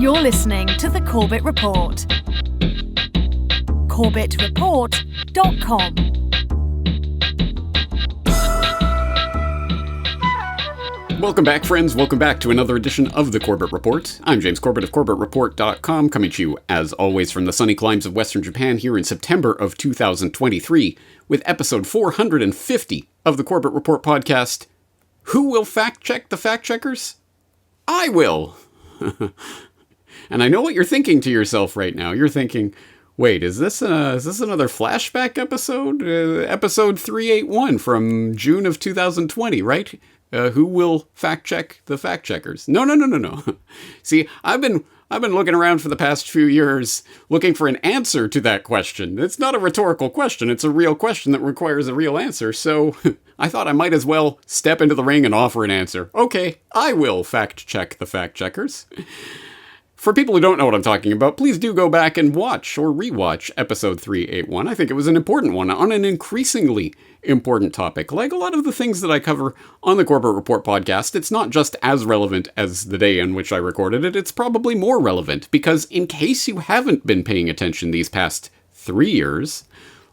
You're listening to the Corbett Report. CorbettReport.com. Welcome back, friends. Welcome back to another edition of the Corbett Report. I'm James Corbett of CorbettReport.com, coming to you, as always, from the sunny climes of Western Japan here in September of 2023, with episode 450 of the Corbett Report podcast. Who will fact-check the fact-checkers? I will! And I know what you're thinking to yourself right now. You're thinking, wait, is this another flashback episode? Episode 381 from June of 2020, right? Who will fact-check the fact-checkers? No. See, I've been looking around for the past few years looking for an answer to that question. It's not a rhetorical question. It's a real question that requires a real answer. So I thought I might as well step into the ring and offer an answer. Okay, I will fact-check the fact-checkers. For people who don't know what I'm talking about, please do go back and watch or rewatch episode 381. I think it was an important one on an increasingly important topic. Like a lot of the things that I cover on the Corbett Report podcast, it's not just as relevant as the day in which I recorded it, it's probably more relevant, because in case you haven't been paying attention these past 3 years,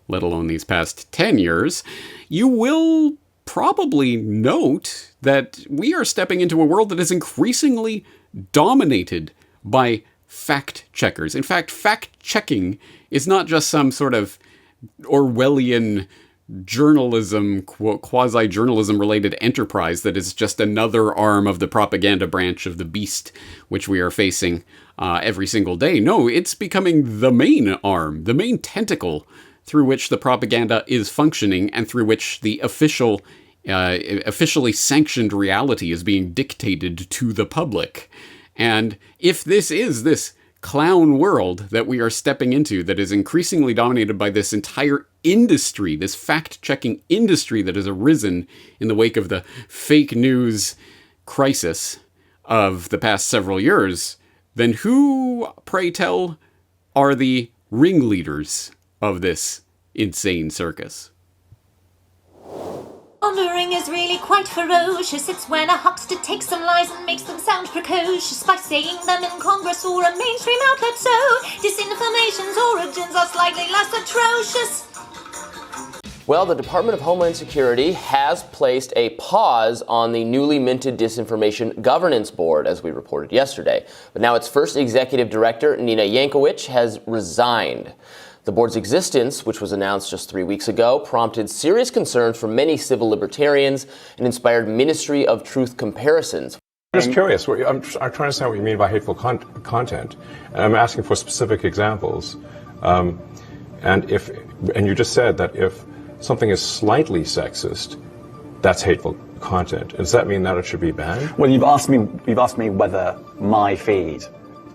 let alone these past 10 years, you will probably note that we are stepping into a world that is increasingly dominated by fact-checkers. In fact, fact-checking is not just some sort of Orwellian journalism, quasi-journalism related enterprise that is just another arm of the propaganda branch of the beast which we are facing every single day. No, it's becoming the main arm, the main tentacle through which the propaganda is functioning and through which the officially sanctioned reality is being dictated to the public. And if this is this clown world that we are stepping into that is increasingly dominated by this entire industry, this fact-checking industry that has arisen in the wake of the fake news crisis of the past several years, then who, pray tell, are the ringleaders of this insane circus? Pondering is really quite ferocious. It's when a huckster takes some lies and makes them sound precocious by saying them in Congress or a mainstream outlet. So disinformation's origins are slightly less atrocious. Well, the Department of Homeland Security has placed a pause on the newly minted Disinformation Governance Board, as we reported yesterday. But now its first executive director, Nina Yankovic, has resigned. The board's existence, which was announced just 3 weeks ago, prompted serious concerns from many civil libertarians and inspired Ministry of Truth comparisons. I'm just curious. I'm trying to understand what you mean by hateful content. And I'm asking for specific examples. And you just said that if something is slightly sexist, that's hateful content. Does that mean that it should be banned? Well, you've asked me whether my feed,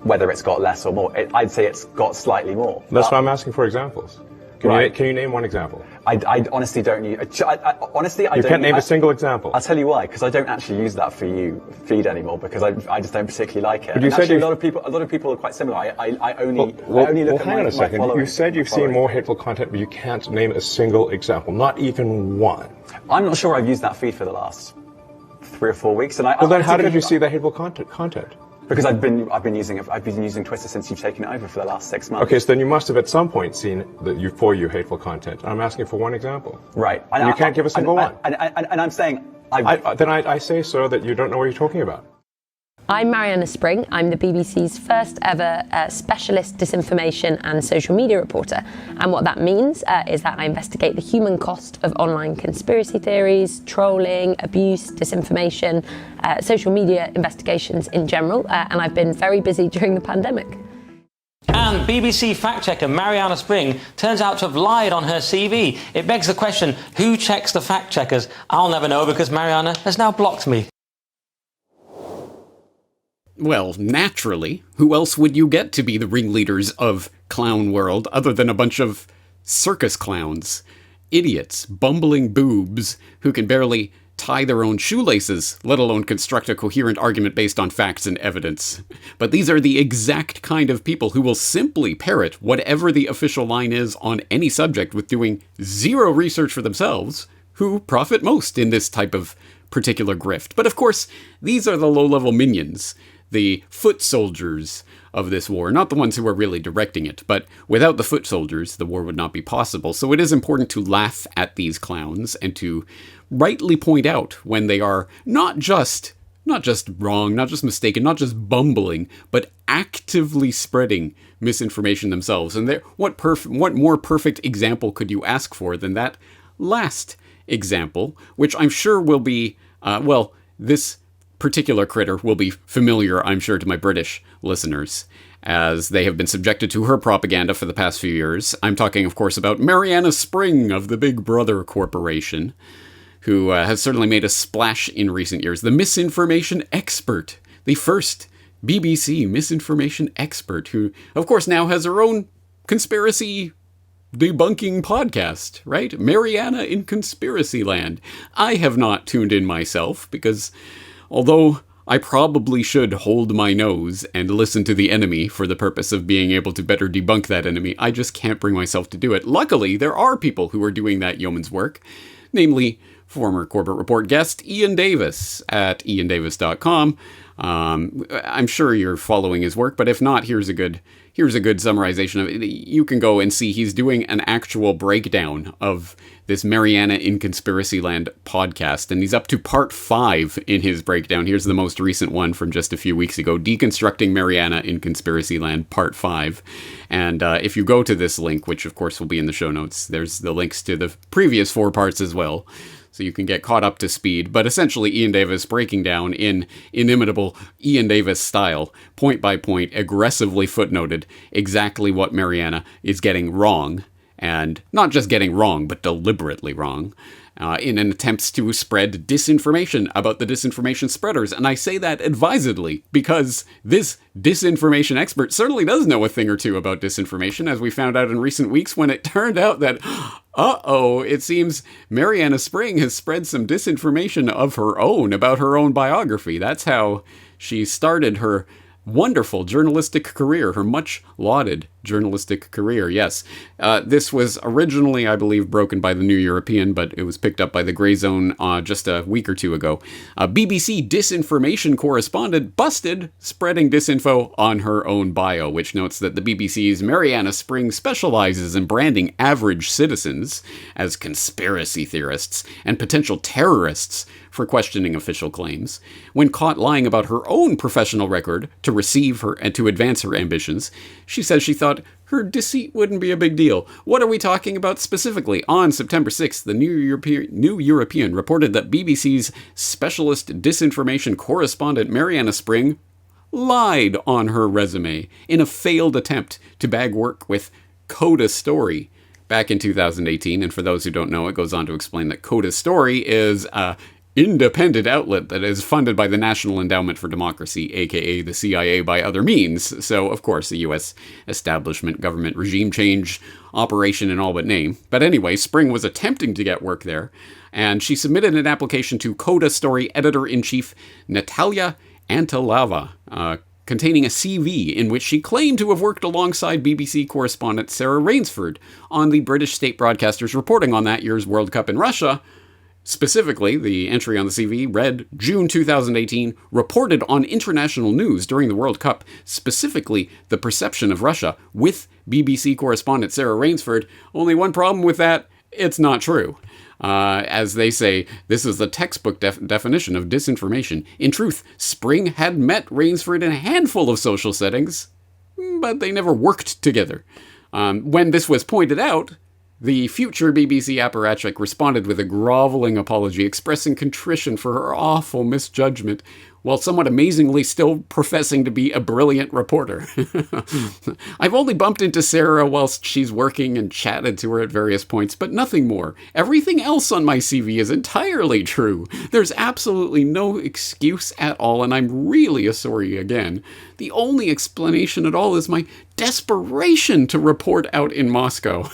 whether it's got less or more. I'd say it's got slightly more. That's why I'm asking for examples. Can you name one example? I honestly don't use. Honestly, I you don't. can't name a single example. I'll tell you why. Because I don't actually use that for you feed anymore. Because I just don't particularly like it. But you said actually, a lot of people are quite similar. I only look at hang on a second. You said you've seen more hateful content, but you can't name a single example, not even one. I'm not sure I've used that feed for the last 3 or 4 weeks. And then how did you see the hateful content? Because I've been using Twitter since you've taken it over for the last 6 months. Okay, so then you must have at some point seen for you hateful content. I'm asking for one example. Right. And you can't give a single one. And I'm saying I say, sir, that you don't know what you're talking about. I'm Mariana Spring. I'm the BBC's first ever specialist disinformation and social media reporter. And what that means is that I investigate the human cost of online conspiracy theories, trolling, abuse, disinformation, social media investigations in general. And I've been very busy during the pandemic. And BBC fact-checker Mariana Spring turns out to have lied on her CV. It begs the question, who checks the fact-checkers? I'll never know because Mariana has now blocked me. Well, naturally, who else would you get to be the ringleaders of Clown World other than a bunch of circus clowns? Idiots, bumbling boobs, who can barely tie their own shoelaces, let alone construct a coherent argument based on facts and evidence. But these are the exact kind of people who will simply parrot whatever the official line is on any subject with doing zero research for themselves, who profit most in this type of particular grift. But of course, these are the low-level minions the foot soldiers of this war, not the ones who are really directing it, but without the foot soldiers, the war would not be possible. So it is important to laugh at these clowns and to rightly point out when they are not just wrong, not just mistaken, not just bumbling, but actively spreading misinformation themselves. And what more perfect example could you ask for than that last example, which I'm sure will be, this particular critter will be familiar, I'm sure, to my British listeners, as they have been subjected to her propaganda for the past few years. I'm talking, of course, about Mariana Spring of the Big Brother Corporation, who has certainly made a splash in recent years. The misinformation expert, the first BBC misinformation expert, who, of course, now has her own conspiracy debunking podcast, right? Mariana in Conspiracy Land. I have not tuned in myself because although I probably should hold my nose and listen to the enemy for the purpose of being able to better debunk that enemy, I just can't bring myself to do it. Luckily, there are people who are doing that yeoman's work, namely former Corbett Report guest Ian Davis at iandavis.com. I'm sure you're following his work, but if not, here's a good summarization of it. You can go and see he's doing an actual breakdown of this Mariana in Conspiracy Land podcast, and he's up to part 5 in his breakdown. Here's the most recent one from just a few weeks ago, Deconstructing Mariana in Conspiracy Land, part 5. And if you go to this link, which of course will be in the show notes, there's the links to the previous 4 parts as well, so you can get caught up to speed. But essentially, Ian Davis breaking down in inimitable Ian Davis style, point by point, aggressively footnoted exactly what Mariana is getting wrong, and not just getting wrong, but deliberately wrong, in an attempt to spread disinformation about the disinformation spreaders. And I say that advisedly, because this disinformation expert certainly does know a thing or two about disinformation, as we found out in recent weeks when it turned out that it seems Mariana Spring has spread some disinformation of her own about her own biography. That's how she started her wonderful journalistic career, her much lauded journalistic career. Yes, this was originally, I believe, broken by the New European, but it was picked up by the Grey Zone just a week or two ago. BBC disinformation correspondent busted spreading disinfo on her own bio, which notes that the BBC's Mariana Spring specializes in branding average citizens as conspiracy theorists and potential terrorists for questioning official claims. When caught lying about her own professional record to receive her and to advance her ambitions, she says she thought her deceit wouldn't be a big deal. What are we talking about specifically? On September 6th, the New European reported that BBC's specialist disinformation correspondent Mariana Spring lied on her resume in a failed attempt to bag work with Coda Story back in 2018. And for those who don't know, it goes on to explain that Coda Story is independent outlet that is funded by the National Endowment for Democracy, aka the CIA, by other means. So, of course, the U.S. establishment, government, regime change, operation in all but name. But anyway, Spring was attempting to get work there, and she submitted an application to Coda Story editor-in-chief Natalia Antilava, containing a CV in which she claimed to have worked alongside BBC correspondent Sarah Rainsford on the British state broadcasters reporting on that year's World Cup in Russia. Specifically, the entry on the CV read, June 2018, reported on international news during the World Cup, specifically the perception of Russia, with BBC correspondent Sarah Rainsford. Only one problem with that, it's not true. As they say, this is the textbook definition of disinformation. In truth, Spring had met Rainsford in a handful of social settings, but they never worked together. When this was pointed out, the future BBC apparatchik responded with a groveling apology, expressing contrition for her awful misjudgment, while somewhat amazingly still professing to be a brilliant reporter. I've only bumped into Sarah whilst she's working and chatted to her at various points, but nothing more. Everything else on my CV is entirely true. There's absolutely no excuse at all, and I'm really sorry again. The only explanation at all is my desperation to report out in Moscow.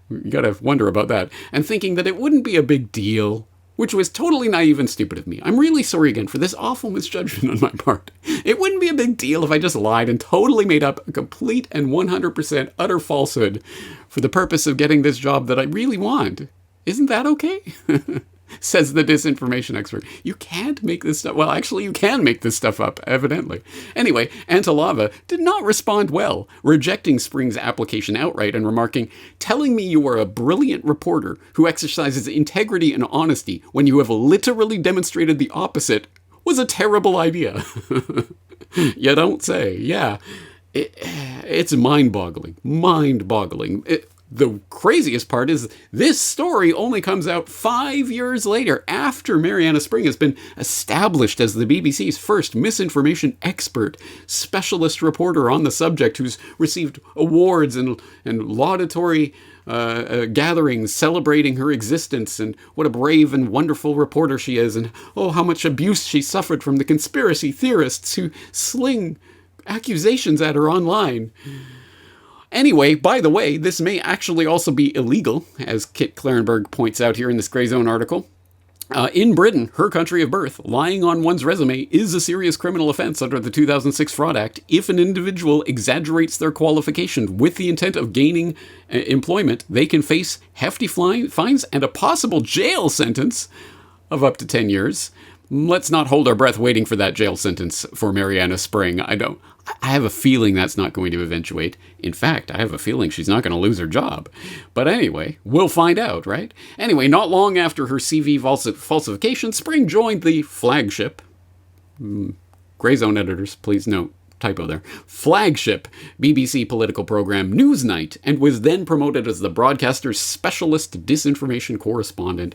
You gotta wonder about that. And thinking that it wouldn't be a big deal, which was totally naive and stupid of me. I'm really sorry again for this awful misjudgment on my part. It wouldn't be a big deal if I just lied and totally made up a complete and 100% utter falsehood for the purpose of getting this job that I really want. Isn't that okay? says the disinformation expert. You can't make this stuff. Well, actually, you can make this stuff up, evidently. Anyway, Antalava did not respond well, rejecting Spring's application outright and remarking, telling me you are a brilliant reporter who exercises integrity and honesty when you have literally demonstrated the opposite was a terrible idea. You don't say. Yeah. It's mind-boggling. Mind-boggling. The craziest part is this story only comes out 5 years later, after Mariana Spring has been established as the BBC's first misinformation expert, specialist reporter on the subject who's received awards and laudatory gatherings celebrating her existence and what a brave and wonderful reporter she is, and oh, how much abuse she suffered from the conspiracy theorists who sling accusations at her online. Anyway, by the way, this may actually also be illegal, as Kit Clarenberg points out here in this Grey Zone article. In Britain, her country of birth, lying on one's resume is a serious criminal offense under the 2006 Fraud Act if an individual exaggerates their qualification with the intent of gaining employment. They can face hefty fines and a possible jail sentence of up to 10 years. Let's not hold our breath waiting for that jail sentence for Mariana Spring. I have a feeling that's not going to eventuate. In fact, I have a feeling she's not going to lose her job. But anyway, we'll find out, right? Anyway, not long after her CV falsification, Spring joined the flagship. Grey Zone editors, please note, typo there. Flagship BBC political program Newsnight, and was then promoted as the broadcaster's specialist disinformation correspondent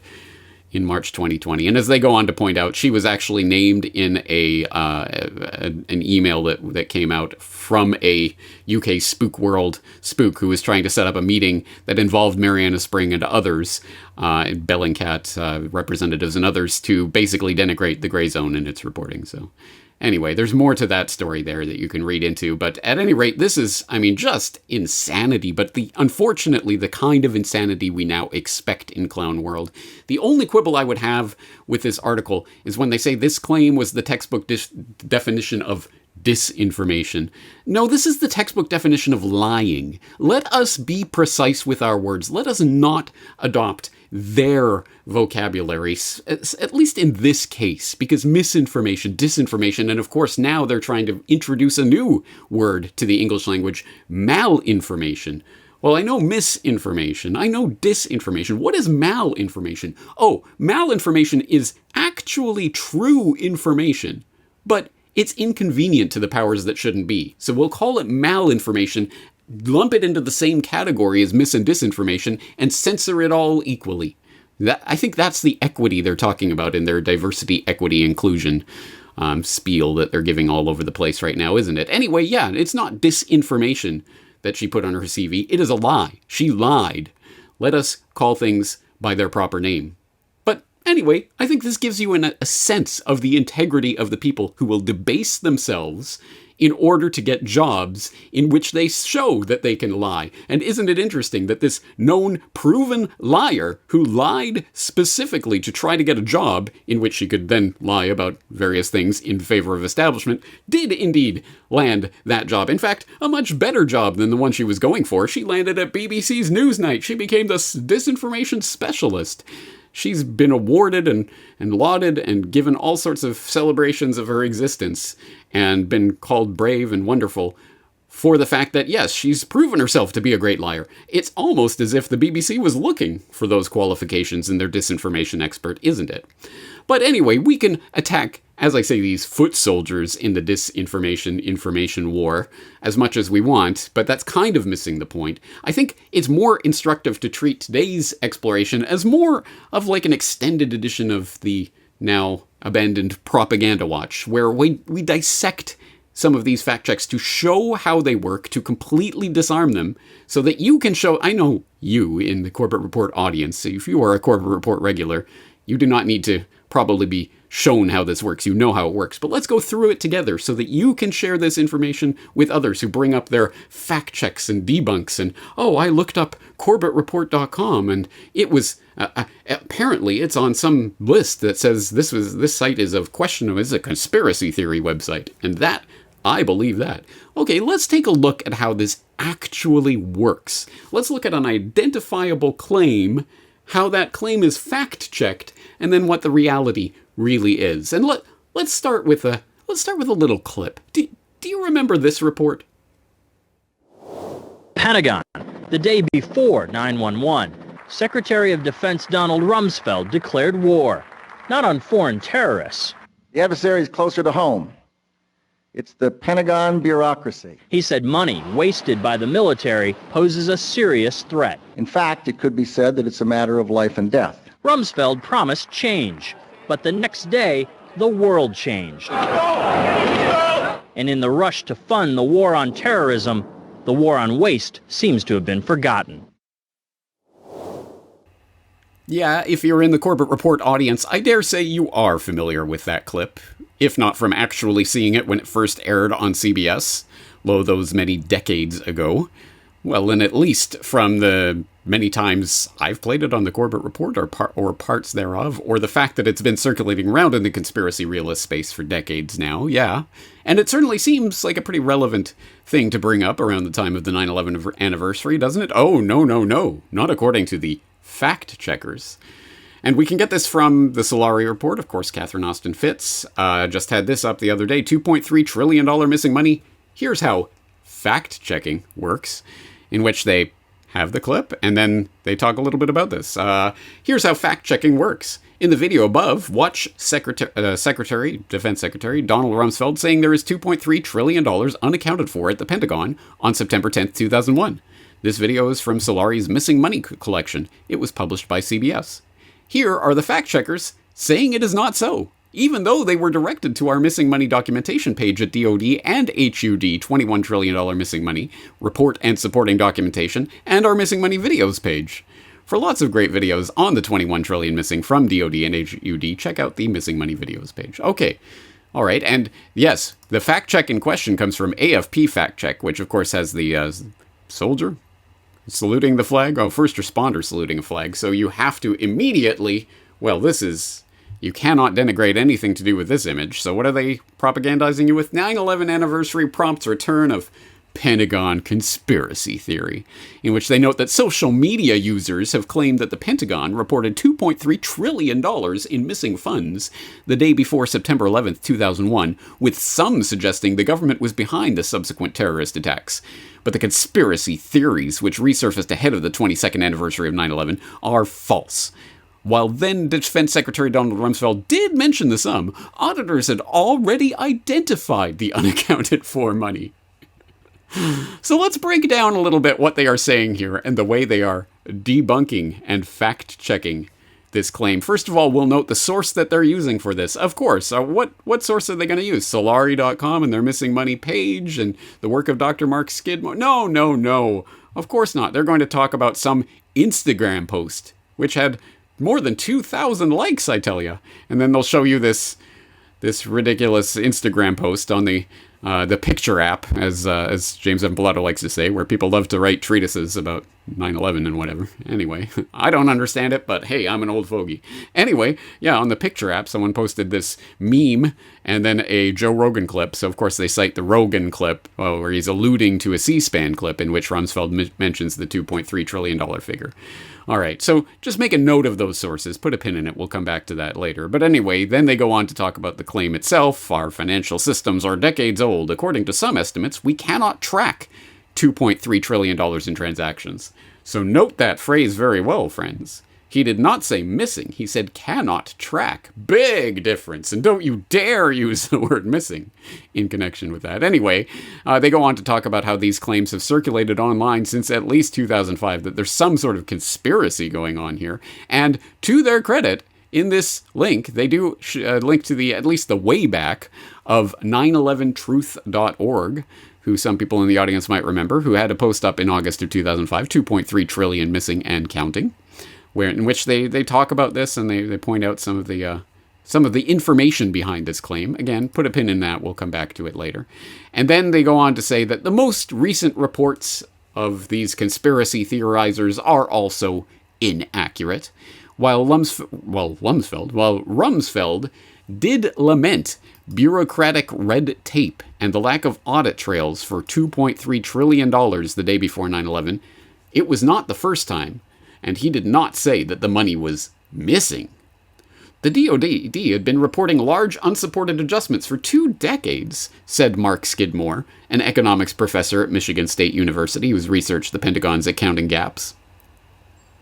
in March 2020. And as they go on to point out, she was actually named in an email that came out from a UK spook world spook who was trying to set up a meeting that involved Mariana Spring and others, Bellingcat representatives and others, to basically denigrate the Grey Zone in its reporting. So anyway, there's more to that story there that you can read into. But at any rate, this is, just insanity. But unfortunately, the kind of insanity we now expect in Clown World. The only quibble I would have with this article is when they say this claim was the textbook definition of disinformation. No, this is the textbook definition of lying. Let us be precise with our words. Let us not adopt their vocabulary, at least in this case, because misinformation, disinformation, and of course now they're trying to introduce a new word to the English language, malinformation. Well, I know misinformation. I know disinformation. What is malinformation? Oh, malinformation is actually true information, but it's inconvenient to the powers that shouldn't be. So we'll call it malinformation, lump it into the same category as mis and disinformation, and censor it all equally. I think that's the equity they're talking about in their diversity, equity, inclusion spiel that they're giving all over the place right now, isn't it? Anyway, yeah, it's not disinformation that she put on her CV. It is a lie. She lied. Let us call things by their proper name. But anyway, I think this gives you a sense of the integrity of the people who will debase themselves in order to get jobs in which they show that they can lie. And isn't it interesting that this known, proven liar who lied specifically to try to get a job in which she could then lie about various things in favor of establishment did indeed land that job. In fact, a much better job than the one she was going for. She landed at BBC's Newsnight. She became the disinformation specialist. She's been awarded and lauded and given all sorts of celebrations of her existence and been called brave and wonderful for the fact that, yes, she's proven herself to be a great liar. It's almost as if the BBC was looking for those qualifications in their disinformation expert, isn't it? But anyway, we can attack, as I say, these foot soldiers in the information war as much as we want, but that's kind of missing the point. I think it's more instructive to treat today's exploration as more of like an extended edition of the now abandoned Propaganda Watch, where we dissect some of these fact checks to show how they work, to completely disarm them, so that you can show, I know you in the Corbett Report audience, if you are a Corbett Report regular, you do not need to probably be shown how this works. You know how it works. But let's go through it together so that you can share this information with others who bring up their fact checks and debunks. And, oh, I looked up CorbettReport.com and it was, apparently it's on some list that says this site is of questionable, is a conspiracy theory website. And that, I believe that. Okay, let's take a look at how this actually works. Let's look at an identifiable claim, how that claim is fact-checked, and then what the reality really is. And let's start with a little clip. Do you remember this report? Pentagon, the day before 9/11. Secretary of Defense Donald Rumsfeld declared war, not on foreign terrorists. The adversary is closer to home. It's the Pentagon bureaucracy. He said money wasted by the military poses a serious threat. In fact, it could be said that it's a matter of life and death. Rumsfeld promised change, but the next day, the world changed. And in the rush to fund the war on terrorism, the war on waste seems to have been forgotten. Yeah, if you're in the Corbett Report audience, I dare say you are familiar with that clip, if not from actually seeing it when it first aired on CBS, lo those many decades ago. Well, and at least from the many times I've played it on the Corbett Report or parts thereof, or the fact that it's been circulating around in the conspiracy realist space for decades now, yeah. And it certainly seems like a pretty relevant thing to bring up around the time of the 9/11 anniversary, doesn't it? Oh, no, not according to the fact checkers. And we can get this from the Solari report. Of course, Catherine Austin Fitz just had this up the other day. $2.3 trillion missing money. Here's how fact-checking works, in which they have the clip, and then they talk a little bit about this. Here's how fact-checking works. In the video above, watch Defense Secretary Donald Rumsfeld saying there is $2.3 trillion unaccounted for at the Pentagon on September 10th, 2001. This video is from Solari's Missing Money collection. It was published by CBS. Here are the fact-checkers saying it is not so, even though they were directed to our Missing Money documentation page at DoD and HUD, $21 trillion missing money, report and supporting documentation, and our Missing Money videos page. For lots of great videos on the 21 trillion missing from DoD and HUD, check out the Missing Money videos page. Okay. All right, and yes, the fact-check in question comes from AFP Fact Check, which of course has the soldier saluting the flag? Oh, first responder saluting a flag. So you have to immediately, well, you cannot denigrate anything to do with this image. So what are they propagandizing you with? 9/11 anniversary prompts return of Pentagon conspiracy theory, in which they note that social media users have claimed that the Pentagon reported $2.3 trillion in missing funds the day before September 11th, 2001, with some suggesting the government was behind the subsequent terrorist attacks. But the conspiracy theories, which resurfaced ahead of the 22nd anniversary of 9/11, are false. While then Defense Secretary Donald Rumsfeld did mention the sum, auditors had already identified the unaccounted for money. So let's break down a little bit what they are saying here and the way they are debunking and fact-checking this claim. First of all, we'll note the source that they're using for this. Of course, what source are they going to use? Solari.com and their Missing Money page and the work of Dr. Mark Skidmore? No. Of course not. They're going to talk about some Instagram post, which had more than 2,000 likes, I tell you. And then they'll show you this ridiculous Instagram post on the picture app, as James Evan Pilato likes to say, where people love to write treatises about 9/11 and whatever. Anyway, I don't understand it, but hey, I'm an old fogey. Anyway, yeah, on the picture app, someone posted this meme and then a Joe Rogan clip. So, of course, they cite the Rogan clip, where he's alluding to a C-SPAN clip in which Rumsfeld mentions the $2.3 trillion figure. All right, so just make a note of those sources. Put a pin in it. We'll come back to that later. But anyway, then they go on to talk about the claim itself. Our financial systems are decades old. According to some estimates, we cannot track $2.3 trillion in transactions. So note that phrase very well, friends. He did not say missing. He said cannot track. Big difference. And don't you dare use the word missing in connection with that. Anyway, they go on to talk about how these claims have circulated online since at least 2005, that there's some sort of conspiracy going on here. And to their credit, in this link, they do link to at least the Wayback of 911truth.org, who some people in the audience might remember, who had a post up in August of 2005, 2.3 trillion missing and counting, in which they talk about this and they point out some of the information behind this claim. Again, put a pin in that. We'll come back to it later. And then they go on to say that the most recent reports of these conspiracy theorizers are also inaccurate. While Rumsfeld did lament bureaucratic red tape and the lack of audit trails for $2.3 trillion the day before 9/11, it was not the first time. and he did not say that the money was missing. The DoD had been reporting large unsupported adjustments for 2 decades, said Mark Skidmore, an economics professor at Michigan State University who's researched the Pentagon's accounting gaps.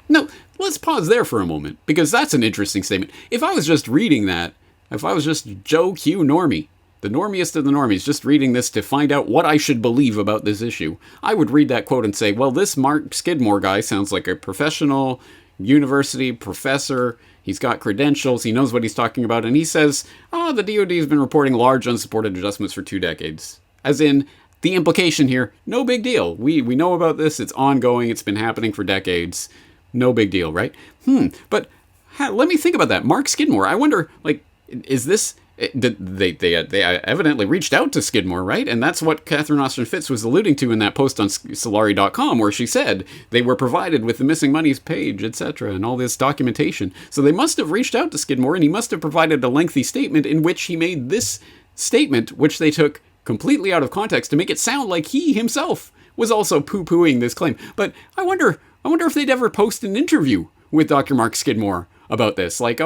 Now, let's pause there for a moment, because that's an interesting statement. If I was just reading that, if I was just Joe Q. Normie, the normiest of the normies, just reading this to find out what I should believe about this issue, I would read that quote and say, well, this Mark Skidmore guy sounds like a professional university professor. He's got credentials. He knows what he's talking about. And he says, the DoD has been reporting large unsupported adjustments for 2 decades. As in, the implication here, no big deal. We know about this. It's ongoing. It's been happening for decades. No big deal, right? But let me think about that. Mark Skidmore, I wonder, is this... They evidently reached out to Skidmore, right? And that's what Catherine Austin Fitts was alluding to in that post on Solari.com, where she said they were provided with the missing monies page, etc., and all this documentation. So they must have reached out to Skidmore, and he must have provided a lengthy statement in which he made this statement, which they took completely out of context to make it sound like he himself was also poo-pooing this claim. But I wonder if they'd ever post an interview with Dr. Mark Skidmore about this, like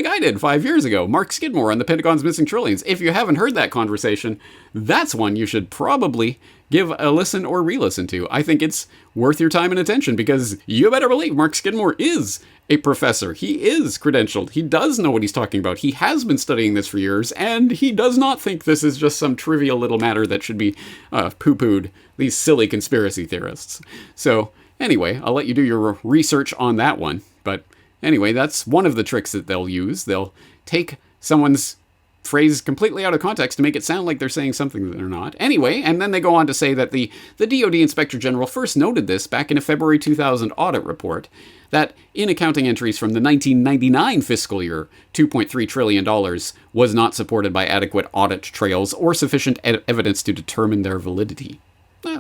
I did 5 years ago, Mark Skidmore on the Pentagon's Missing Trillions. If you haven't heard that conversation, that's one you should probably give a listen or re-listen to. I think it's worth your time and attention, because you better believe Mark Skidmore is a professor. He is credentialed. He does know what he's talking about. He has been studying this for years, and he does not think this is just some trivial little matter that should be poo-pooed, these silly conspiracy theorists. So anyway, I'll let you do your research on that one, but anyway, that's one of the tricks that they'll use. They'll take someone's phrase completely out of context to make it sound like they're saying something that they're not. Anyway, and then they go on to say that the DoD Inspector General first noted this back in a February 2000 audit report, that in accounting entries from the 1999 fiscal year, $2.3 trillion was not supported by adequate audit trails or sufficient evidence to determine their validity.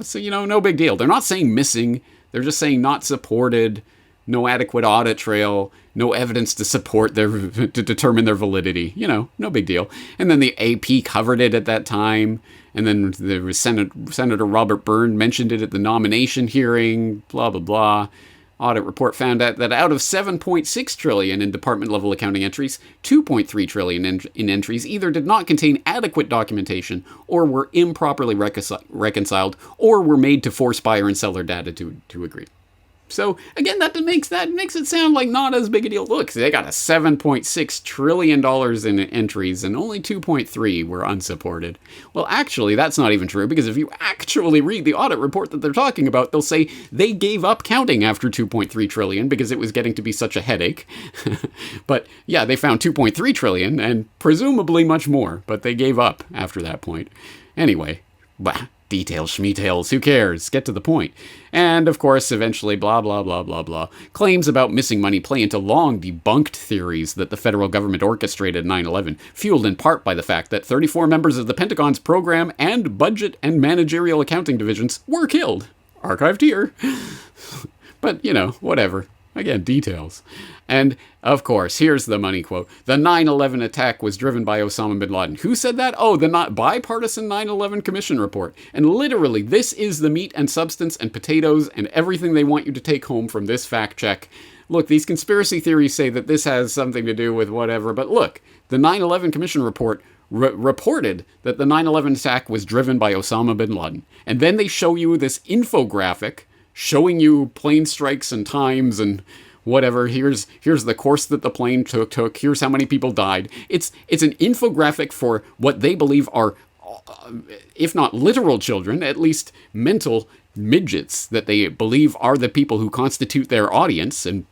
So, no big deal. They're not saying missing. They're just saying not supported. No adequate audit trail, no evidence to support to determine their validity. No big deal. And then the AP covered it at that time. And then there was Senator Robert Byrne mentioned it at the nomination hearing, blah, blah, blah. Audit report found out that out of $7.6 trillion in department-level accounting entries, $2.3 trillion in entries either did not contain adequate documentation or were improperly reconciled or were made to force buyer and seller data to agree. So, again, that makes it sound like not as big a deal. Look, they got a $7.6 trillion in entries, and only 2.3 were unsupported. Well, actually, that's not even true, because if you actually read the audit report that they're talking about, they'll say they gave up counting after 2.3 trillion because it was getting to be such a headache. But, yeah, they found 2.3 trillion, and presumably much more, but they gave up after that point. Anyway, details, schmetails, who cares? Get to the point. And, of course, eventually, blah, blah, blah, blah, blah. Claims about missing money play into long debunked theories that the federal government orchestrated 9/11, fueled in part by the fact that 34 members of the Pentagon's program and budget and managerial accounting divisions were killed. Archived here. But, whatever. Again, details. And, of course, here's the money quote. The 9/11 attack was driven by Osama bin Laden. Who said that? Oh, the bipartisan 9/11 Commission report. And literally, this is the meat and substance and potatoes and everything they want you to take home from this fact check. Look, these conspiracy theories say that this has something to do with whatever, but look, the 9/11 Commission report reported that the 9/11 attack was driven by Osama bin Laden. And then they show you this infographic showing you plane strikes and times and whatever. Here's the course that the plane took. Here's how many people died. It's an infographic for what they believe are, if not literal children, at least mental midgets that they believe are the people who constitute their audience. And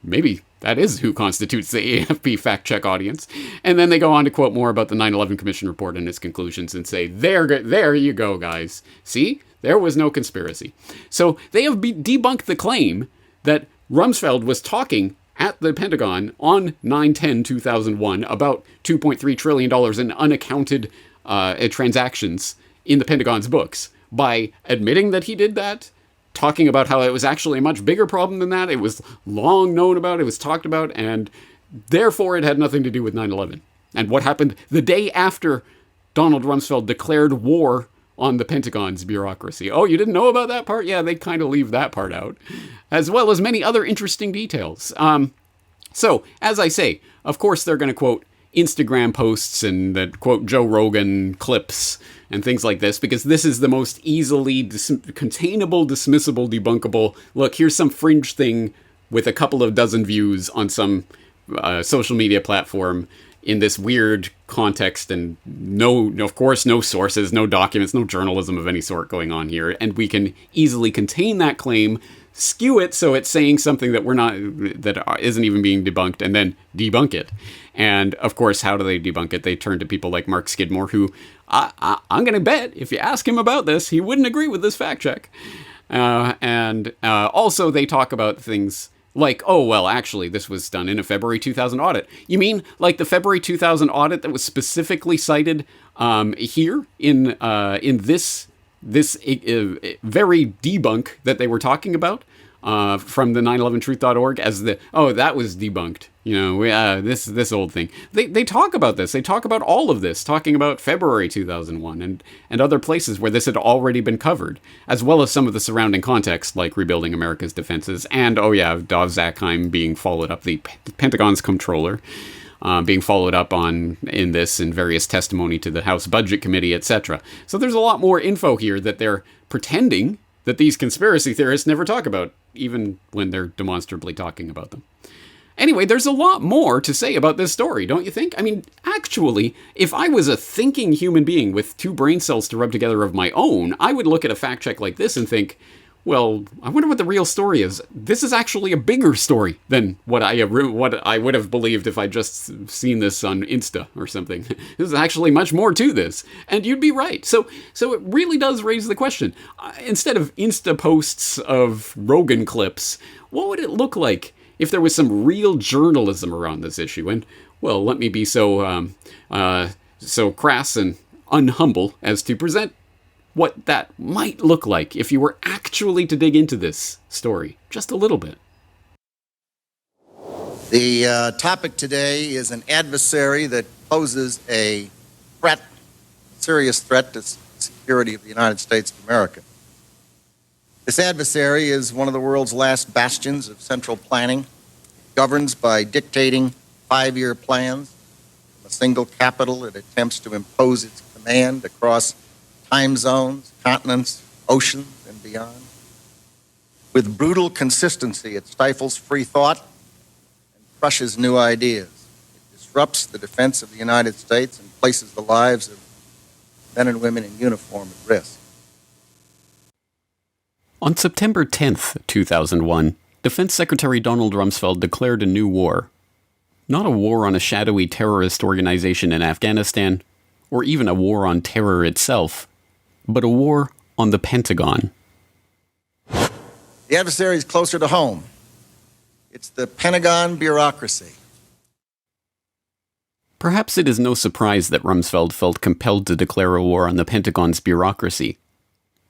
maybe that is who constitutes the AFP fact-check audience. And then they go on to quote more about the 9/11 Commission report and its conclusions and say, there you go, guys. See? There was no conspiracy. So they have debunked the claim that Rumsfeld was talking at the Pentagon on 9/10/2001 about $2.3 trillion in unaccounted transactions in the Pentagon's books by admitting that he did that, talking about how it was actually a much bigger problem than that. It was long known about, it was talked about, and therefore it had nothing to do with 9/11. And what happened the day after Donald Rumsfeld declared war on the Pentagon's bureaucracy. Oh, you didn't know about that part? Yeah, they kind of leave that part out, as well as many other interesting details. So, as I say, of course they're going to quote Instagram posts and that quote Joe Rogan clips and things like this, because this is the most easily containable, dismissible, debunkable. Look, here's some fringe thing with a couple of dozen views on some social media platform in this weird context, and of course, no sources, no documents, no journalism of any sort going on here, and we can easily contain that claim, skew it so it's saying something that isn't even being debunked, and then debunk it. And of course, how do they debunk it? They turn to people like Mark Skidmore, who I'm going to bet if you ask him about this, he wouldn't agree with this fact check. And also, they talk about things like, oh, well, actually, this was done in a February 2000 audit. You mean like the February 2000 audit that was specifically cited here in this very debunk that they were talking about from the 911truth.org as that was debunked. This old thing. They talk about this. They talk about all of this, talking about February 2001 and other places where this had already been covered, as well as some of the surrounding context, like rebuilding America's defenses, and, Dov Zakheim being followed up, the Pentagon's controller, being followed up on in this and various testimony to the House Budget Committee, etc. So there's a lot more info here that they're pretending that these conspiracy theorists never talk about, even when they're demonstrably talking about them. Anyway, there's a lot more to say about this story, don't you think? I mean, actually, if I was a thinking human being with two brain cells to rub together of my own, I would look at a fact check like this and think, well, I wonder what the real story is. This is actually a bigger story than what I would have believed if I'd just seen this on Insta or something. There's actually much more to this. And you'd be right. So it really does raise the question. Instead of Insta posts of Rogan clips, what would it look like if there was some real journalism around this issue? And, well, let me be so crass and unhumble as to present what that might look like if you were actually to dig into this story just a little bit. The topic today is an adversary that poses a threat, serious threat to the security of the United States of America. This adversary is one of the world's last bastions of central planning. It governs by dictating 5-year plans. From a single capital, it attempts to impose its command across time zones, continents, oceans, and beyond. With brutal consistency, it stifles free thought and crushes new ideas. It disrupts the defense of the United States and places the lives of men and women in uniform at risk. On September 10th, 2001, Defense Secretary Donald Rumsfeld declared a new war. Not a war on a shadowy terrorist organization in Afghanistan, or even a war on terror itself, but a war on the Pentagon. The adversary is closer to home. It's the Pentagon bureaucracy. Perhaps it is no surprise that Rumsfeld felt compelled to declare a war on the Pentagon's bureaucracy.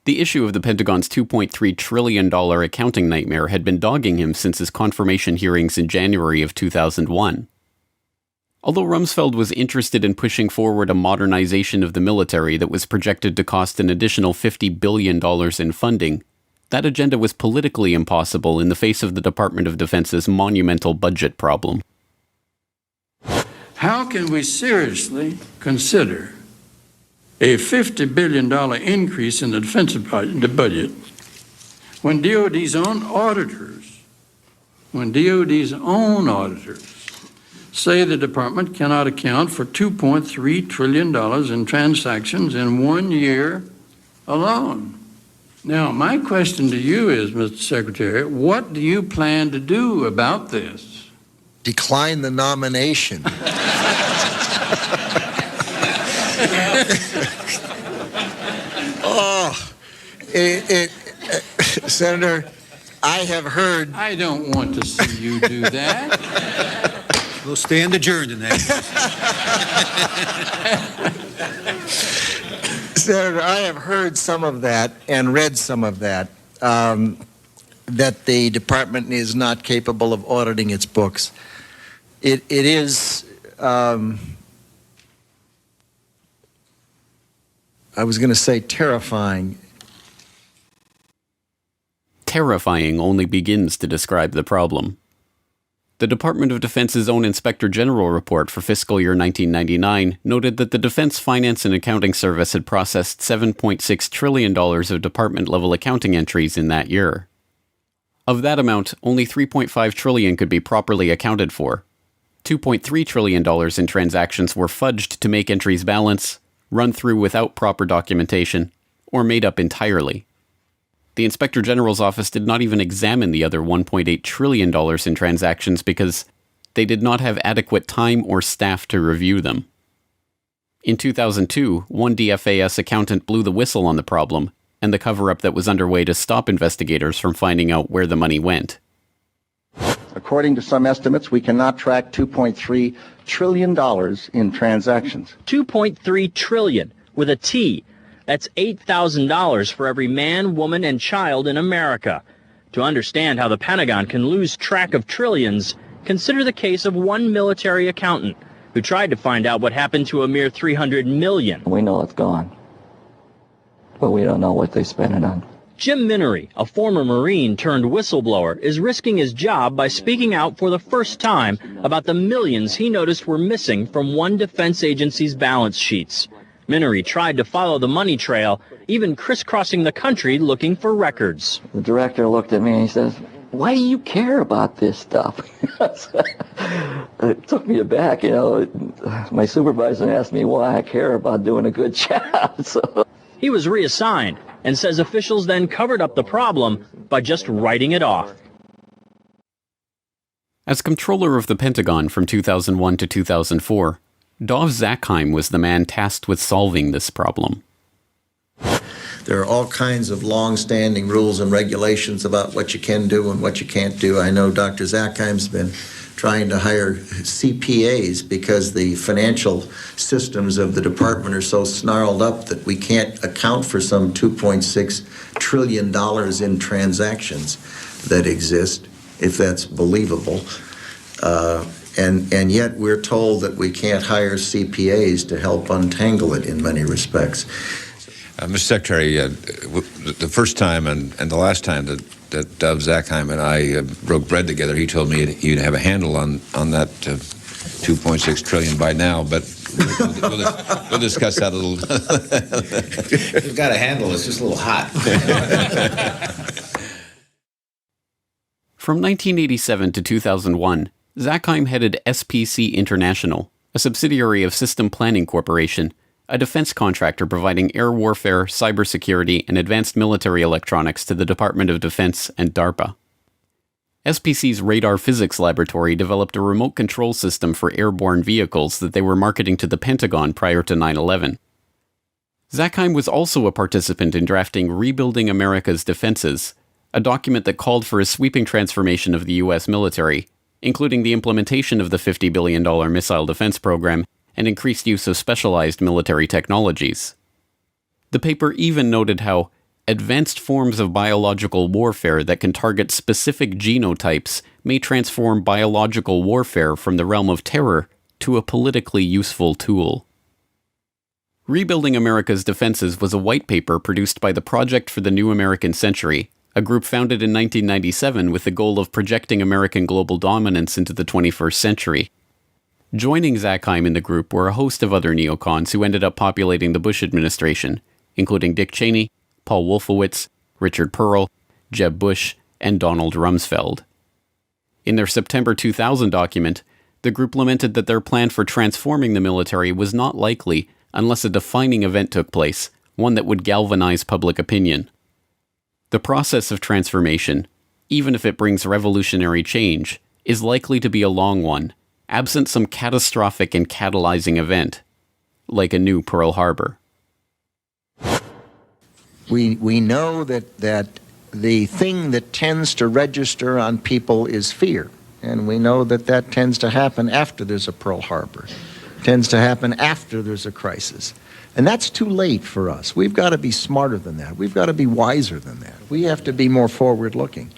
The issue of the Pentagon's $2.3 trillion accounting nightmare had been dogging him since his confirmation hearings in January of 2001. Although Rumsfeld was interested in pushing forward a modernization of the military that was projected to cost an additional $50 billion in funding, that agenda was politically impossible in the face of the Department of Defense's monumental budget problem. How can we seriously consider a $50 billion increase in the defense budget when DOD's own auditors say the department cannot account for $2.3 trillion in transactions in 1 year alone? Now, my question to you is, Mr. Secretary, what do you plan to do about this? Decline the nomination. Senator, I have heard... I don't want to see you do that. We'll stand adjourned in that case. Senator, I have heard some of that and read some of that, that the department is not capable of auditing its books. It is... I was going to say terrifying. Terrifying only begins to describe the problem. The Department of Defense's own Inspector General report for fiscal year 1999 noted that the Defense Finance and Accounting Service had processed $7.6 trillion of department-level accounting entries in that year. Of that amount, only $3.5 trillion could be properly accounted for. $2.3 trillion in transactions were fudged to make entries balance, run through without proper documentation, or made up entirely. The Inspector General's office did not even examine the other $1.8 trillion in transactions because they did not have adequate time or staff to review them. In 2002, one DFAS accountant blew the whistle on the problem and the cover-up that was underway to stop investigators from finding out where the money went. According to some estimates, we cannot track $2.3 trillion in transactions. $2.3 trillion with a T. That's $8,000 for every man, woman, and child in America. To understand how the Pentagon can lose track of trillions, consider the case of one military accountant who tried to find out what happened to a mere $300 million. We know it's gone, but we don't know what they spent it on. Jim Minery, a former Marine turned whistleblower, is risking his job by speaking out for the first time about the millions he noticed were missing from one defense agency's balance sheets. Minery tried to follow the money trail, even crisscrossing the country looking for records. The director looked at me and he says, "Why do you care about this stuff?" It took me aback, My supervisor asked me why I care about doing a good job. He was reassigned and says officials then covered up the problem by just writing it off. As Comptroller of the Pentagon from 2001 to 2004, Dov Zakheim was the man tasked with solving this problem. There are all kinds of long-standing rules and regulations about what you can do and what you can't do. I know Dr. Zakheim's been trying to hire CPAs because the financial systems of the department are so snarled up that we can't account for some $2.6 trillion in transactions that exist, if that's believable. And yet we're told that we can't hire CPAs to help untangle it in many respects. Mr. Secretary, the first time and the last time that Dov Zakheim and I broke bread together, he told me he'd have a handle on that 2.6 trillion by now, but we'll discuss that a little. We've got a handle, it's just a little hot. From 1987 to 2001, Zakheim headed SPC International, a subsidiary of System Planning Corporation, a defense contractor providing air warfare, cybersecurity, and advanced military electronics to the Department of Defense and DARPA. SPC's radar physics laboratory developed a remote control system for airborne vehicles that they were marketing to the Pentagon prior to 9/11. Zakheim was also a participant in drafting Rebuilding America's Defenses, a document that called for a sweeping transformation of the U.S. military, including the implementation of the $50 billion missile defense program and increased use of specialized military technologies. The paper even noted how advanced forms of biological warfare that can target specific genotypes may transform biological warfare from the realm of terror to a politically useful tool. Rebuilding America's Defenses was a white paper produced by the Project for the New American Century, a group founded in 1997 with the goal of projecting American global dominance into the 21st century. Joining Zakheim in the group were a host of other neocons who ended up populating the Bush administration, including Dick Cheney, Paul Wolfowitz, Richard Pearl, Jeb Bush, and Donald Rumsfeld. In their September 2000 document, the group lamented that their plan for transforming the military was not likely unless a defining event took place, one that would galvanize public opinion. The process of transformation, even if it brings revolutionary change, is likely to be a long one, absent some catastrophic and catalyzing event, like a new Pearl Harbor. We know that the thing that tends to register on people is fear, and we know that tends to happen after there's a Pearl Harbor, tends to happen after there's a crisis. And that's too late for us. We've got to be smarter than that. We've got to be wiser than that. We have to be more forward-looking.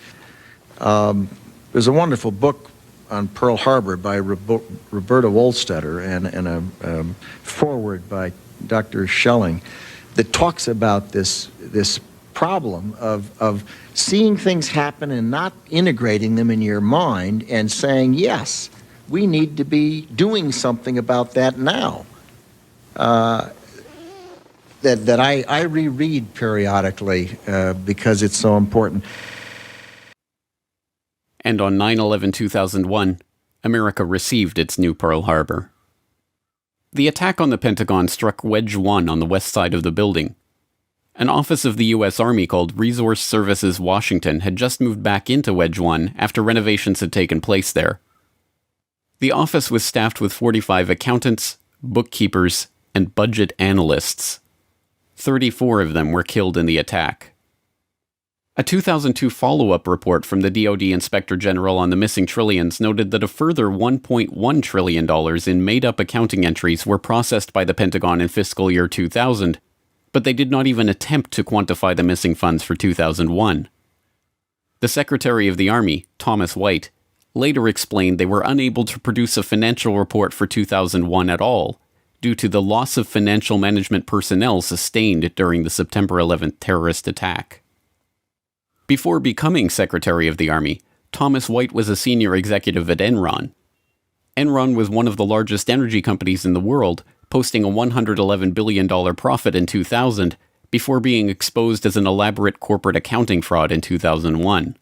There's a wonderful book on Pearl Harbor by Roberta Wohlstetter and a foreword by Dr. Schelling that talks about this problem of seeing things happen and not integrating them in your mind and saying, yes, we need to be doing something about that now. That I reread periodically because it's so important. And on 9/11/2001, America received its new Pearl Harbor. The attack on the Pentagon struck Wedge 1 on the west side of the building. An office of the U.S. Army called Resource Services Washington had just moved back into Wedge 1 after renovations had taken place there. The office was staffed with 45 accountants, bookkeepers, and budget analysts. 34 of them were killed in the attack. A 2002 follow-up report from the DoD Inspector General on the missing trillions noted that a further $1.1 trillion in made-up accounting entries were processed by the Pentagon in fiscal year 2000, but they did not even attempt to quantify the missing funds for 2001. The Secretary of the Army, Thomas White, later explained they were unable to produce a financial report for 2001 at all, due to the loss of financial management personnel sustained during the September 11th terrorist attack. Before becoming Secretary of the Army, Thomas White was a senior executive at Enron. Enron was one of the largest energy companies in the world, posting a $111 billion profit in 2000, before being exposed as an elaborate corporate accounting fraud in 2001.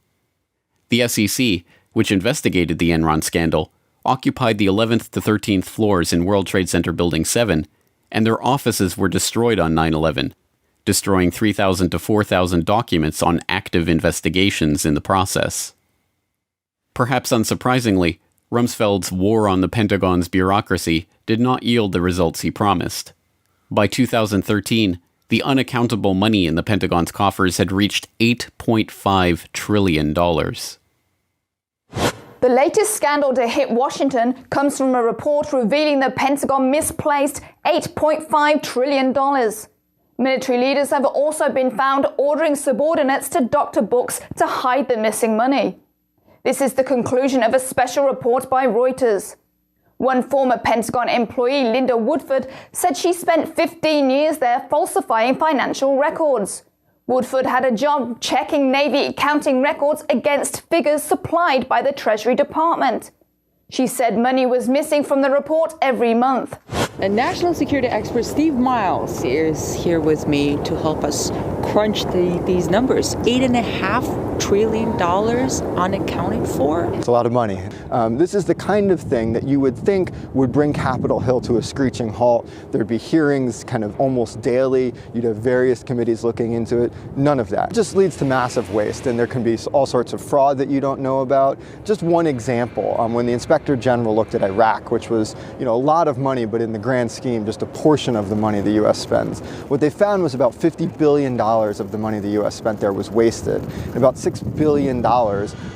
The SEC, which investigated the Enron scandal, occupied the 11th to 13th floors in World Trade Center Building 7, and their offices were destroyed on 9/11, destroying 3,000 to 4,000 documents on active investigations in the process. Perhaps unsurprisingly, Rumsfeld's war on the Pentagon's bureaucracy did not yield the results he promised. By 2013, the unaccountable money in the Pentagon's coffers had reached $8.5 trillion. The latest scandal to hit Washington comes from a report revealing the Pentagon misplaced $8.5 trillion. Military leaders have also been found ordering subordinates to doctor books to hide the missing money. This is the conclusion of a special report by Reuters. One former Pentagon employee, Linda Woodford, said she spent 15 years there falsifying financial records. Woodford had a job checking Navy accounting records against figures supplied by the Treasury Department. She said money was missing from the report every month. And national security expert Steve Miles is here with me to help us crunch these numbers. $8.5 trillion unaccounted for? It's a lot of money. This is the kind of thing that you would think would bring Capitol Hill to a screeching halt. There'd be hearings kind of almost daily. You'd have various committees looking into it. None of that. It just leads to massive waste, and there can be all sorts of fraud that you don't know about. Just one example, when the Inspector General looked at Iraq, which was, a lot of money, but in the grand scheme, just a portion of the money the U.S. spends. What they found was about $50 billion of the money the U.S. spent there was wasted. And about $6 billion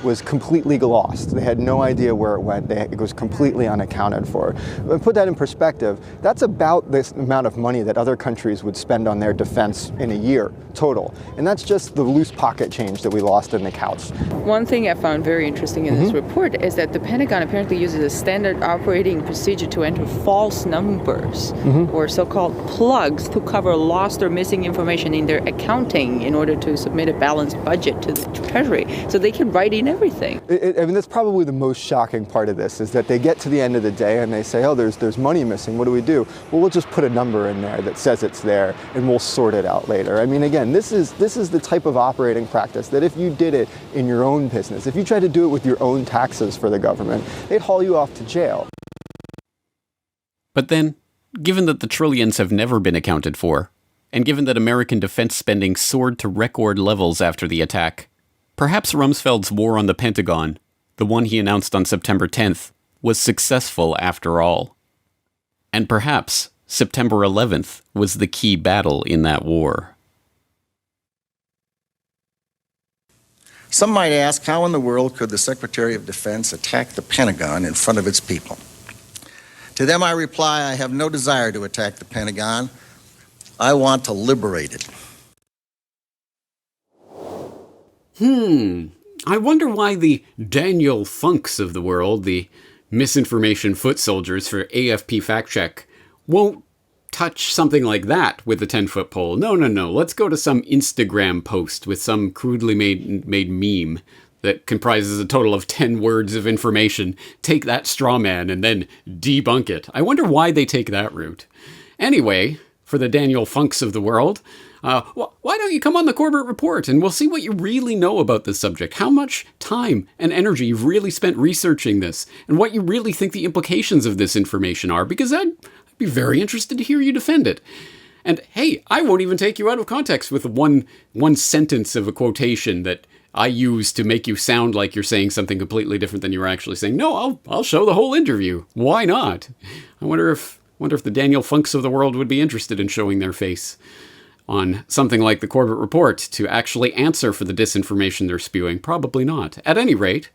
was completely lost. They had no idea where it went. It was completely unaccounted for. And put that in perspective, that's about this amount of money that other countries would spend on their defense in a year total. And that's just the loose pocket change that we lost in the couch. One thing I found very interesting in this report is that the Pentagon apparently uses a standard operating procedure to enter false numbers or so-called plugs to cover lost or missing information in their accounting in order to submit a balanced budget to the Treasury. So they can write in everything. That's probably the most shocking part of this, is that they get to the end of the day and they say, oh, there's money missing. What do we do? Well, we'll just put a number in there that says it's there and we'll sort it out later. I mean, again, this is the type of operating practice that if you did it in your own business, if you tried to do it with your own taxes for the government, they'd haul you off to jail. But then, given that the trillions have never been accounted for, and given that American defense spending soared to record levels after the attack, perhaps Rumsfeld's war on the Pentagon, the one he announced on September 10th, was successful after all. And perhaps September 11th was the key battle in that war. Some might ask, how in the world could the Secretary of Defense attack the Pentagon in front of its people? To them I reply, I have no desire to attack the Pentagon. I want to liberate it. I wonder why the Daniel Funks of the world, the misinformation foot soldiers for AFP Fact Check, won't touch something like that with a 10-foot pole. No. Let's go to some Instagram post with some crudely made meme that comprises a total of 10 words of information. Take that straw man and then debunk it. I wonder why they take that route. Anyway, for the Daniel Funks of the world, why don't you come on the Corbett Report and we'll see what you really know about this subject, how much time and energy you've really spent researching this, and what you really think the implications of this information are, because I'd be very interested to hear you defend it. And hey, I won't even take you out of context with one sentence of a quotation that I use to make you sound like you're saying something completely different than you were actually saying. No, I'll show the whole interview. Why not? I wonder if the Daniel Funks of the world would be interested in showing their face on something like the Corbett Report to actually answer for the disinformation they're spewing. Probably not. At any rate,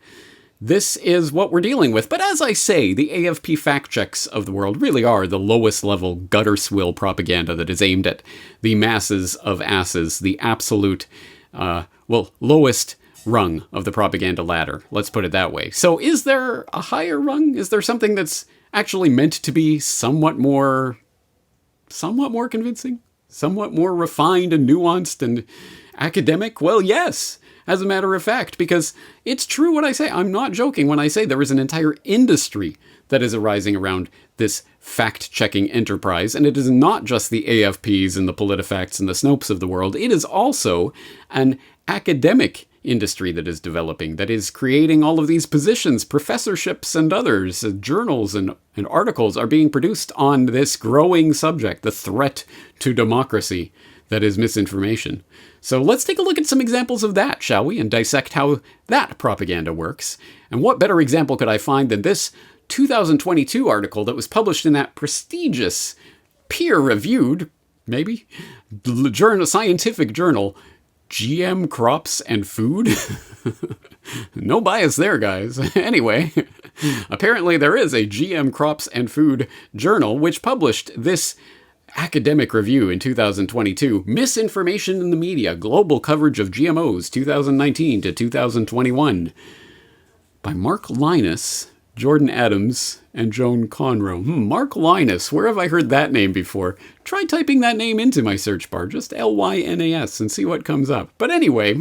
this is what we're dealing with. But as I say, the AFP fact checks of the world really are the lowest level gutter swill propaganda that is aimed at the masses of asses, the absolute, lowest rung of the propaganda ladder. Let's put it that way. So is there a higher rung? Is there something that's actually meant to be somewhat more convincing? Somewhat more refined and nuanced and academic? Well, yes, as a matter of fact, because it's true what I say. I'm not joking when I say there is an entire industry that is arising around this fact-checking enterprise, and it is not just the AFPs and the PolitiFacts and the Snopes of the world. It is also an academic industry that is developing, that is creating all of these positions, professorships and others, journals and articles are being produced on this growing subject, the threat to democracy that is misinformation. So let's take a look at some examples of that, shall we, and dissect how that propaganda works. And what better example could I find than this 2022 article that was published in that prestigious, peer-reviewed, maybe, scientific journal, GM Crops and Food? No bias there, guys. Anyway, apparently there is a GM Crops and Food journal which published this academic review in 2022, Misinformation in the Media, Global Coverage of GMOs 2019 to 2021, by Mark Linus, Jordan Adams, and Joan Conroe. Mark Linus, where have I heard that name before? Try typing that name into my search bar, just Lynas, and see what comes up. But anyway,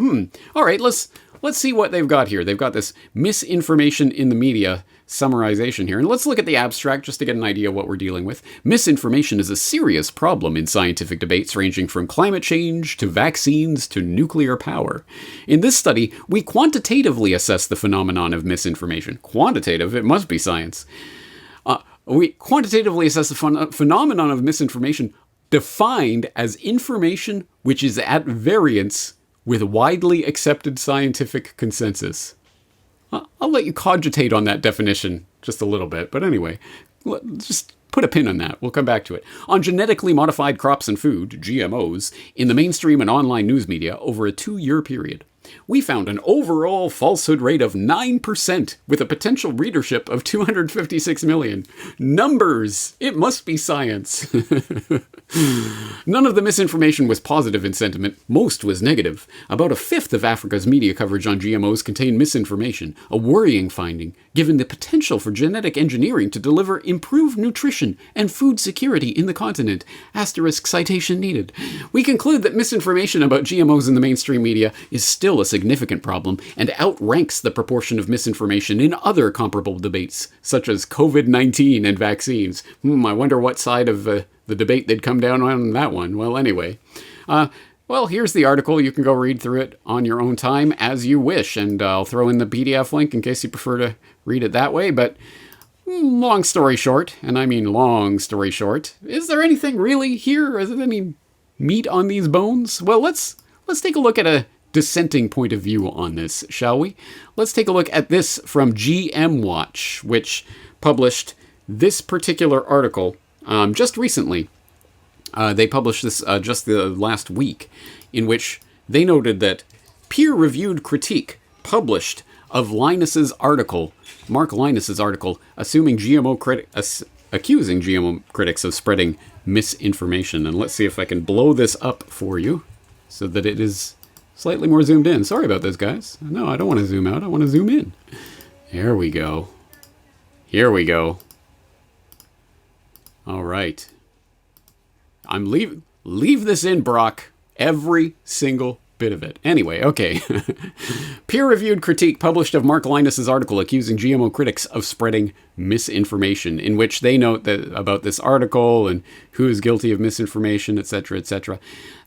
all right, let's see what they've got here. They've got this misinformation in the media summarization here. And let's look at the abstract just to get an idea of what we're dealing with. Misinformation is a serious problem in scientific debates ranging from climate change to vaccines to nuclear power. In this study, we quantitatively assess the phenomenon of misinformation. Quantitative? It must be science. We quantitatively assess the phenomenon of misinformation defined as information which is at variance with widely accepted scientific consensus. I'll let you cogitate on that definition just a little bit, but anyway, just put a pin on that. We'll come back to it. On genetically modified crops and food, GMOs, in the mainstream and online news media over a 2-year period, we found an overall falsehood rate of 9% with a potential readership of 256 million. Numbers! It must be science. None of the misinformation was positive in sentiment. Most was negative. About a fifth of Africa's media coverage on GMOs contained misinformation, a worrying finding, given the potential for genetic engineering to deliver improved nutrition and food security in the continent. Asterisk citation needed. We conclude that misinformation about GMOs in the mainstream media is still a significant problem and outranks the proportion of misinformation in other comparable debates, such as COVID-19 and vaccines. I wonder what side of the debate they'd come down on that one. Well, anyway. Well, here's the article. You can go read through it on your own time as you wish, and I'll throw in the PDF link in case you prefer to read it that way. But long story short, and I mean long story short, is there anything really here? Is there any meat on these bones? Well, let's take a look at a dissenting point of view on this, shall we? Let's take a look at this from GM Watch, which published this particular article just recently. They published this just the last week, in which they noted that peer-reviewed critique published of Linus's article, Mark Linus's article, accusing GMO critics of spreading misinformation. And let's see if I can blow this up for you so that it is slightly more zoomed in. Sorry about this, guys. No, I don't want to zoom out. I want to zoom in. There we go. Here we go. All right. Leave this in, Brock. Every single bit of it. Anyway, okay. Peer-reviewed critique published of Mark Linus's article accusing GMO critics of spreading misinformation, in which they note that about this article and who is guilty of misinformation, etc., etc.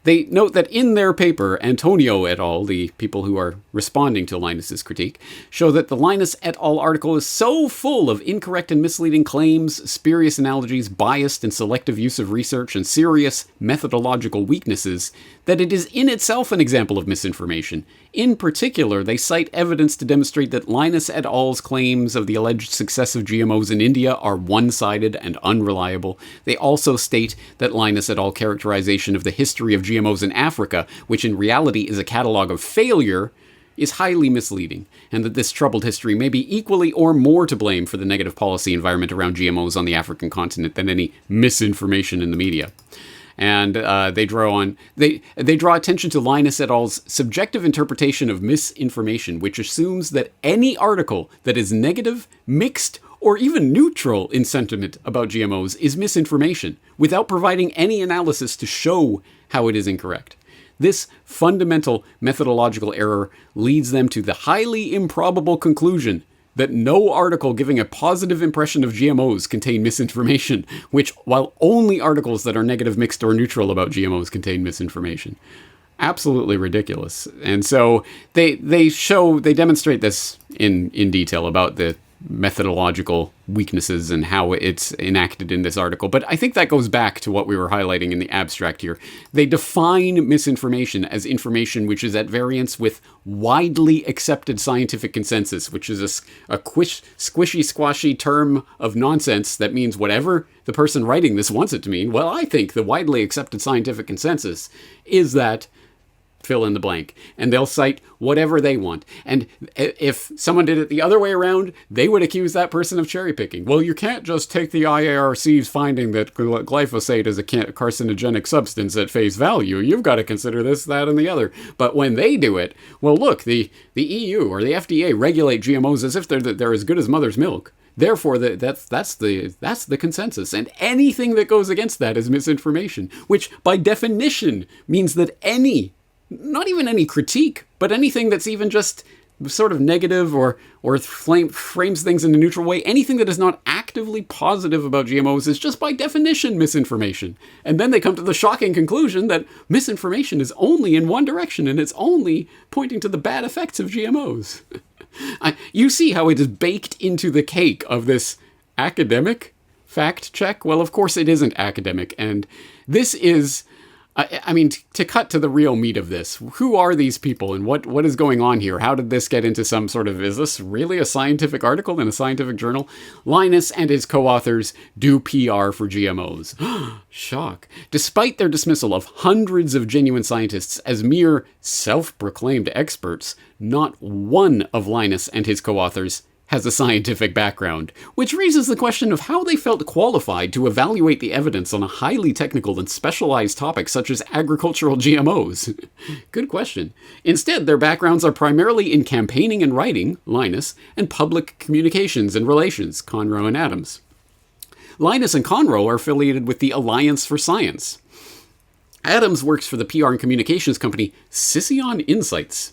They note that in their paper, Antonio et al., the people who are responding to Linus's critique, show that the Linus et al. Article is so full of incorrect and misleading claims, spurious analogies, biased and selective use of research, and serious methodological weaknesses that it is in itself an example of misinformation. In particular, they cite evidence to demonstrate that Linus et al.'s claims of the alleged success of GMOs in India are one-sided and unreliable. They also state that Linus et al. Characterization of the history of GMOs in Africa, which in reality is a catalogue of failure, is highly misleading, and that this troubled history may be equally or more to blame for the negative policy environment around GMOs on the African continent than any misinformation in the media. And they draw attention to Linus et al.'s subjective interpretation of misinformation, which assumes that any article that is negative, mixed, or even neutral in sentiment about GMOs is misinformation, without providing any analysis to show how it is incorrect. This fundamental methodological error leads them to the highly improbable conclusion that no article giving a positive impression of GMOs contain misinformation, which, while only articles that are negative, mixed, or neutral about GMOs contain misinformation. Absolutely ridiculous. And so they demonstrate this in detail about the methodological weaknesses and how it's enacted in this article. But I think that goes back to what we were highlighting in the abstract here. They define misinformation as information which is at variance with widely accepted scientific consensus, which is a squishy, squashy term of nonsense that means whatever the person writing this wants it to mean. Well, I think the widely accepted scientific consensus is that fill in the blank, and they'll cite whatever they want. And if someone did it the other way around, they would accuse that person of cherry picking. Well, you can't just take the IARC's finding that glyphosate is a carcinogenic substance at face value. You've got to consider this, that, and the other. But when they do it, well, look, the EU or the FDA regulate GMOs as if they're as good as mother's milk. Therefore, that's the consensus, and anything that goes against that is misinformation, which by definition means that not even any critique, but anything that's even just sort of negative or frames things in a neutral way, anything that is not actively positive about GMOs is just by definition misinformation. And then they come to the shocking conclusion that misinformation is only in one direction, and it's only pointing to the bad effects of GMOs. You see how it is baked into the cake of this academic fact check? Well, of course it isn't academic, and this is... I mean, to cut to the real meat of this, who are these people and what is going on here? How did this get into some sort of, is this really a scientific article in a scientific journal? Linus and his co-authors do PR for GMOs. Shock. Despite their dismissal of hundreds of genuine scientists as mere self-proclaimed experts, not one of Linus and his co-authors has a scientific background, which raises the question of how they felt qualified to evaluate the evidence on a highly technical and specialized topic such as agricultural GMOs. Good question. Instead, their backgrounds are primarily in campaigning and writing, Linus, and public communications and relations, Conroe and Adams. Linus and Conroe are affiliated with the Alliance for Science. Adams works for the PR and communications company Scion Insights.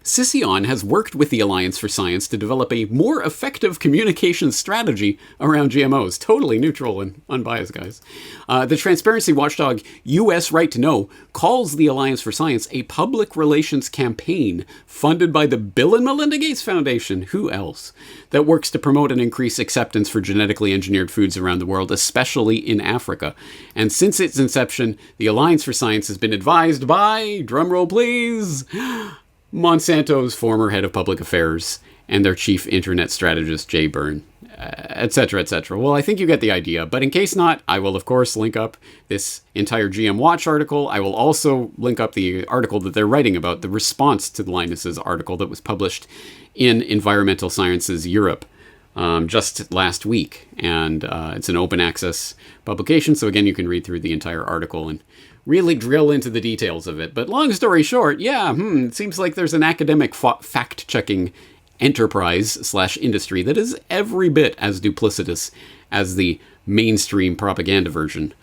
Scion has worked with the Alliance for Science to develop a more effective communications strategy around GMOs. Totally neutral and unbiased, guys. The transparency watchdog US Right to Know calls the Alliance for Science a public relations campaign funded by the Bill and Melinda Gates Foundation, who else, that works to promote and increase acceptance for genetically engineered foods around the world, especially in Africa. And since its inception, the Alliance for Science has been advised by, drumroll please, Monsanto's former head of public affairs and their chief internet strategist, Jay Byrne, etc., etc. Well, I think you get the idea, but in case not, I will, of course, link up this entire GM Watch article. I will also link up the article that they're writing about, the response to Linus's article that was published in Environmental Sciences Europe just last week. And it's an open access publication, so again, you can read through the entire article and really drill into the details of it. But long story short, it seems like there's an academic fact-checking enterprise/industry that is every bit as duplicitous as the mainstream propaganda version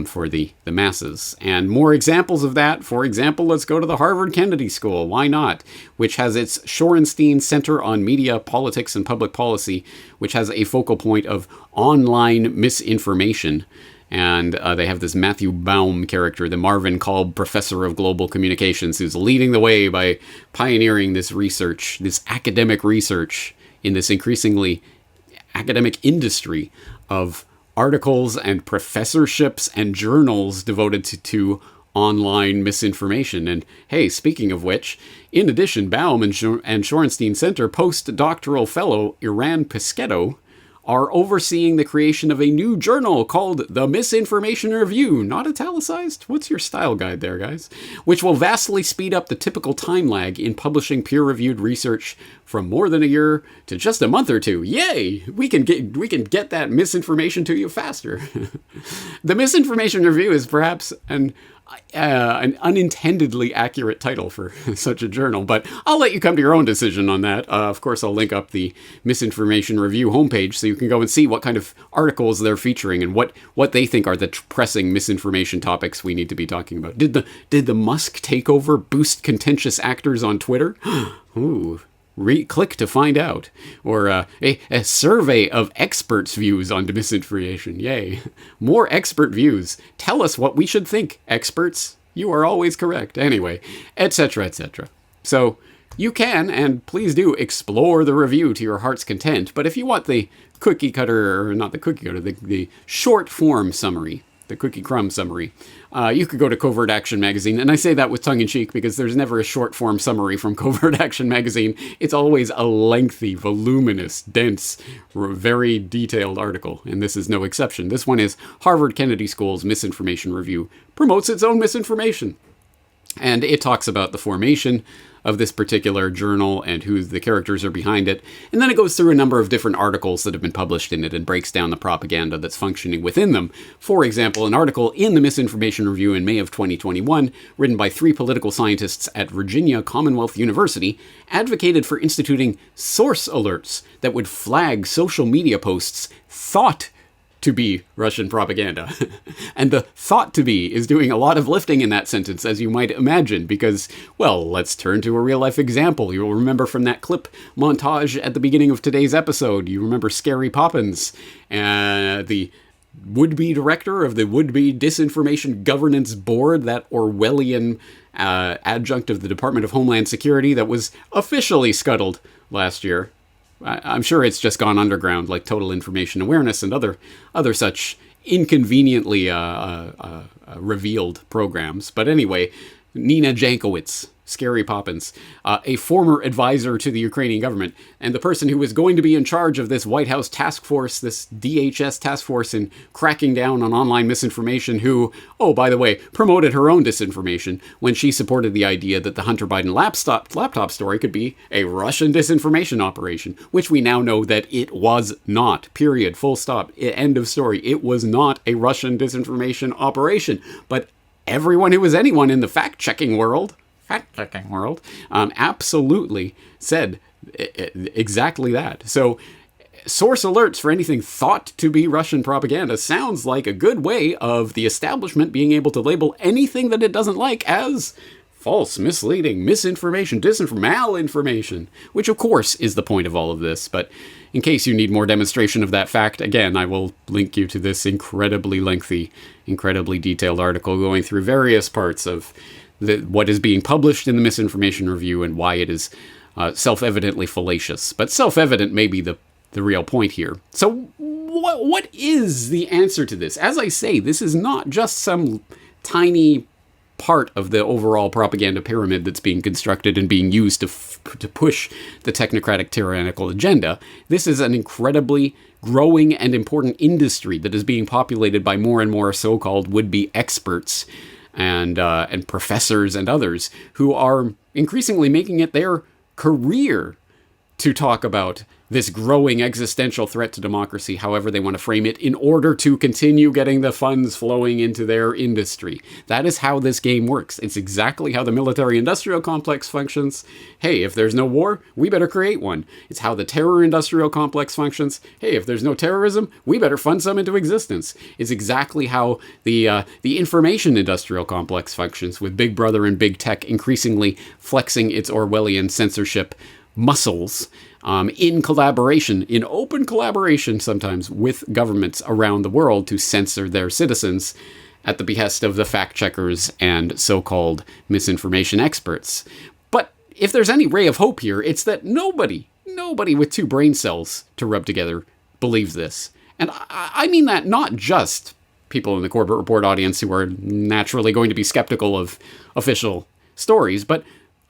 for the masses. And more examples of that. For example, let's go to the Harvard Kennedy School. Why not? Which has its Shorenstein Center on Media, Politics, and Public Policy, which has a focal point of online misinformation. And they have this Matthew Baum character, the Marvin Kolb Professor of Global Communications, who's leading the way by pioneering this research, this academic research in this increasingly academic industry of articles and professorships and journals devoted to online misinformation. And hey, speaking of which, in addition, Baum and Shorenstein Center postdoctoral fellow Iran Piscetto are overseeing the creation of a new journal called The Misinformation Review, not italicized. What's your style guide there, guys? Which will vastly speed up the typical time lag in publishing peer-reviewed research from more than a year to just a month or two. Yay! We can get that misinformation to you faster. The Misinformation Review is perhaps an unintendedly accurate title for such a journal, but I'll let you come to your own decision on that. Of course, I'll link up the Misinformation Review homepage so you can go and see what kind of articles they're featuring and what they think are the pressing misinformation topics we need to be talking about. Did the Musk takeover boost contentious actors on Twitter? Ooh. Click to find out. Or a survey of experts' views on misinformation. Yay. More expert views. Tell us what we should think, experts. You are always correct. Anyway, etc., etc. So you can, and please do, explore the review to your heart's content. But if you want the cookie cutter, or not the cookie cutter, the short form summary, the cookie crumb summary, you could go to Covert Action Magazine. And I say that with tongue-in-cheek because there's never a short-form summary from Covert Action Magazine. It's always a lengthy, voluminous, dense, very detailed article. And this is no exception. This one is Harvard Kennedy School's Misinformation Review promotes its own misinformation. And it talks about the formation of this particular journal and who the characters are behind it. And then it goes through a number of different articles that have been published in it and breaks down the propaganda that's functioning within them. For example, an article in the Misinformation Review in May of 2021, written by 3 political scientists at Virginia Commonwealth University, advocated for instituting source alerts that would flag social media posts thought to be Russian propaganda. And the thought to be is doing a lot of lifting in that sentence, as you might imagine, because, well, let's turn to a real-life example. You'll remember from that clip montage at the beginning of today's episode, you remember Scary Poppins, the would-be director of the would-be Disinformation Governance Board, that Orwellian adjunct of the Department of Homeland Security that was officially scuttled last year. I'm sure it's just gone underground, like Total Information Awareness and other such inconveniently revealed programs. But anyway, Nina Jankowicz, Scary Poppins, a former advisor to the Ukrainian government, and the person who was going to be in charge of this White House task force, this DHS task force in cracking down on online misinformation, who, oh, by the way, promoted her own disinformation when she supported the idea that the Hunter Biden laptop story could be a Russian disinformation operation, which we now know that it was not. Period. Full stop. End of story. It was not a Russian disinformation operation. But everyone who was anyone in the fact-checking world absolutely said exactly that. So source alerts for anything thought to be Russian propaganda sounds like a good way of the establishment being able to label anything that it doesn't like as false, misleading, misinformation, malinformation, which of course is the point of all of this. But in case you need more demonstration of that fact, again, I will link you to this incredibly lengthy, incredibly detailed article going through various parts of what is being published in the Misinformation Review and why it is self-evidently fallacious. But self-evident may be the real point here. So what is the answer to this? As I say, this is not just some tiny part of the overall propaganda pyramid that's being constructed and being used to push the technocratic tyrannical agenda. This is an incredibly growing and important industry that is being populated by more and more so-called would-be experts and professors and others who are increasingly making it their career to talk about this growing existential threat to democracy, however they want to frame it, in order to continue getting the funds flowing into their industry. That is how this game works. It's exactly how the military-industrial complex functions. Hey, if there's no war, we better create one. It's how the terror-industrial complex functions. Hey, if there's no terrorism, we better fund some into existence. It's exactly how the information-industrial complex functions, with Big Brother and Big Tech increasingly flexing its Orwellian censorship muscles in collaboration, in open collaboration sometimes, with governments around the world to censor their citizens at the behest of the fact-checkers and so-called misinformation experts. But if there's any ray of hope here, it's that nobody with two brain cells to rub together believes this. And I mean that not just people in the Corbett Report audience who are naturally going to be skeptical of official stories, but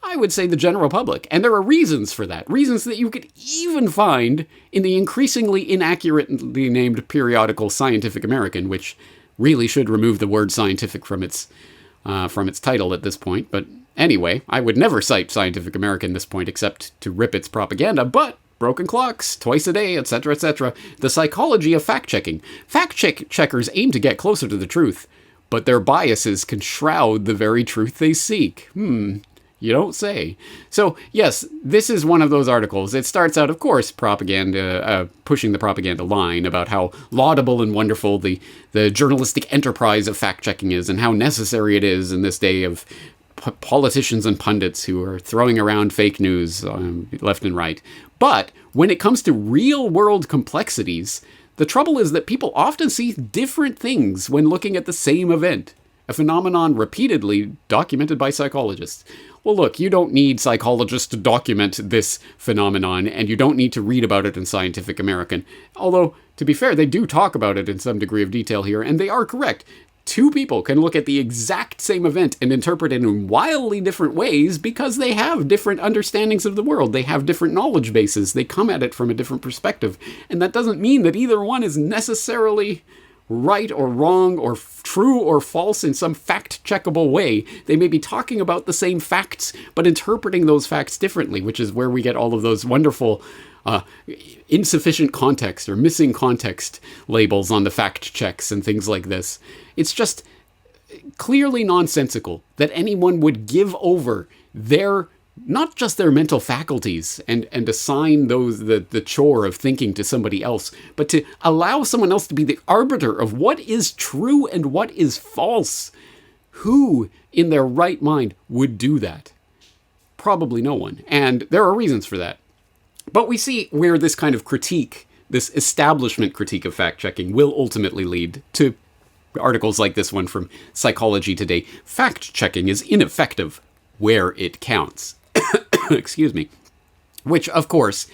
I would say the general public. And there are reasons for that. Reasons that you could even find in the increasingly inaccurately named periodical Scientific American, which really should remove the word scientific from its title at this point. But anyway, I would never cite Scientific American at this point except to rip its propaganda. But broken clocks, twice a day, etc., etc. The psychology of fact-checking. Fact-checkers aim to get closer to the truth, but their biases can shroud the very truth they seek. You don't say. So, yes, this is one of those articles. It starts out, of course, propaganda, pushing the propaganda line about how laudable and wonderful the journalistic enterprise of fact-checking is and how necessary it is in this day of politicians and pundits who are throwing around fake news left and right. But when it comes to real-world complexities, the trouble is that people often see different things when looking at the same event. A phenomenon repeatedly documented by psychologists. Well, look, you don't need psychologists to document this phenomenon, and you don't need to read about it in Scientific American. Although, to be fair, they do talk about it in some degree of detail here, and they are correct. Two people can look at the exact same event and interpret it in wildly different ways because they have different understandings of the world. They have different knowledge bases. They come at it from a different perspective. And that doesn't mean that either one is necessarily right or wrong or true or false in some fact-checkable way. They may be talking about the same facts, but interpreting those facts differently, which is where we get all of those wonderful insufficient context or missing context labels on the fact checks and things like this. It's just clearly nonsensical that anyone would give over their not just their mental faculties and assign those the chore of thinking to somebody else, but to allow someone else to be the arbiter of what is true and what is false. Who in their right mind would do that? Probably no one. And there are reasons for that. But we see where this kind of critique, this establishment critique of fact-checking, will ultimately lead to articles like this one from Psychology Today. Fact-checking is ineffective where it counts. Excuse me. Which, of course,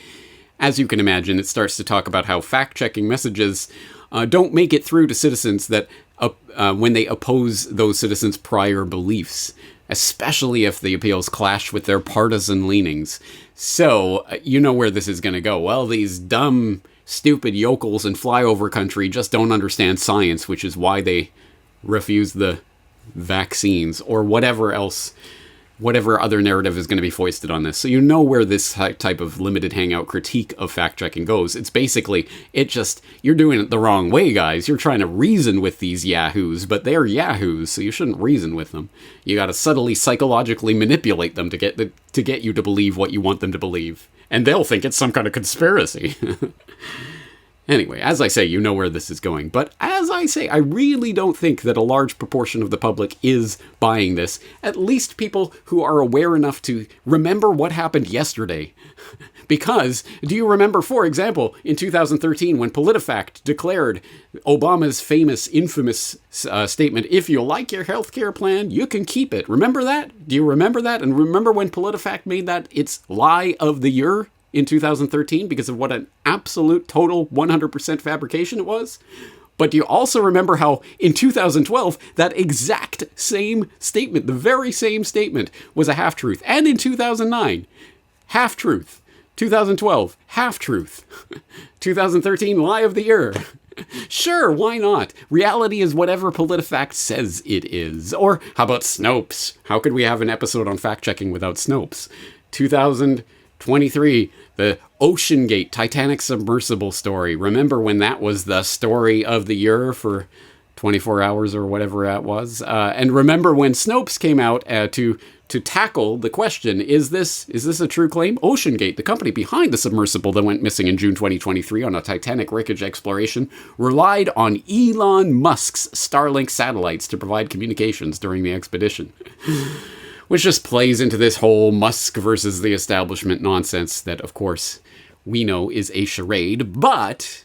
as you can imagine, it starts to talk about how fact-checking messages don't make it through to citizens that when they oppose those citizens' prior beliefs, especially if the appeals clash with their partisan leanings. So, you know where this is going to go. Well, these dumb, stupid yokels in flyover country just don't understand science, which is why they refuse the vaccines or whatever else, whatever other narrative is going to be foisted on this. So you know where this type of limited hangout critique of fact-checking goes. It's basically, you're doing it the wrong way, guys. You're trying to reason with these yahoos, but they're yahoos, so you shouldn't reason with them. You got to subtly psychologically manipulate them to get you to believe what you want them to believe. And they'll think it's some kind of conspiracy. Anyway, as I say, you know where this is going. But as I say, I really don't think that a large proportion of the public is buying this. At least people who are aware enough to remember what happened yesterday. Because, do you remember, for example, in 2013 when PolitiFact declared Obama's famous, infamous statement, if you like your healthcare plan, you can keep it. Remember that? Do you remember that? And remember when PolitiFact made that its lie of the year? In 2013 because of what an absolute total 100% fabrication it was? But do you also remember how in 2012 that exact same statement, the very same statement, was a half-truth? And in 2009, half-truth. 2012, half-truth. 2013, lie of the year. Sure, why not? Reality is whatever PolitiFact says it is. Or how about Snopes? How could we have an episode on fact-checking without Snopes? 2012 23, the OceanGate Titanic submersible story. Remember when that was the story of the year for 24 hours or whatever that was? And remember when Snopes came out to tackle the question, is this a true claim? OceanGate, the company behind the submersible that went missing in June 2023 on a Titanic wreckage exploration, relied on Elon Musk's Starlink satellites to provide communications during the expedition. Which just plays into this whole Musk versus the establishment nonsense that, of course, we know is a charade. But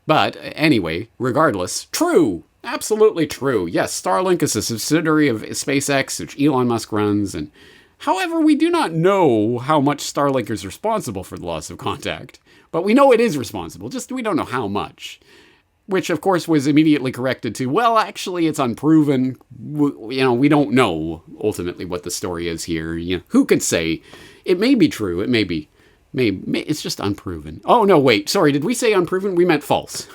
anyway, regardless, true. Absolutely true. Yes, Starlink is a subsidiary of SpaceX, which Elon Musk runs. And however, we do not know how much Starlink is responsible for the loss of contact. But we know it is responsible, just we don't know how much. Which, of course, was immediately corrected to, well, actually, it's unproven. We don't know, ultimately, what the story is here. Who could say? It may be true. It may be. It's just unproven. Oh, no, wait. Sorry, did we say unproven? We meant false.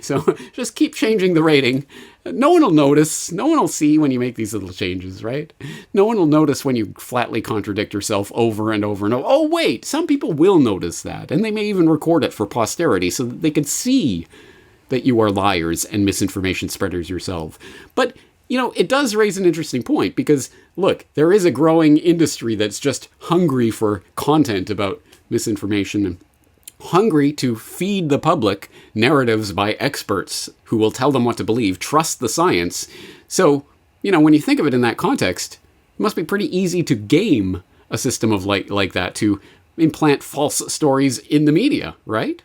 So just keep changing the rating. No one will notice. No one will see when you make these little changes, right? No one will notice when you flatly contradict yourself over and over and over. Oh, wait. Some people will notice that. And they may even record it for posterity so that they can see that you are liars and misinformation spreaders yourself. But, it does raise an interesting point because, look, there is a growing industry that's just hungry for content about misinformation and hungry to feed the public narratives by experts who will tell them what to believe, trust the science. So, when you think of it in that context, it must be pretty easy to game a system of like that, to implant false stories in the media, right?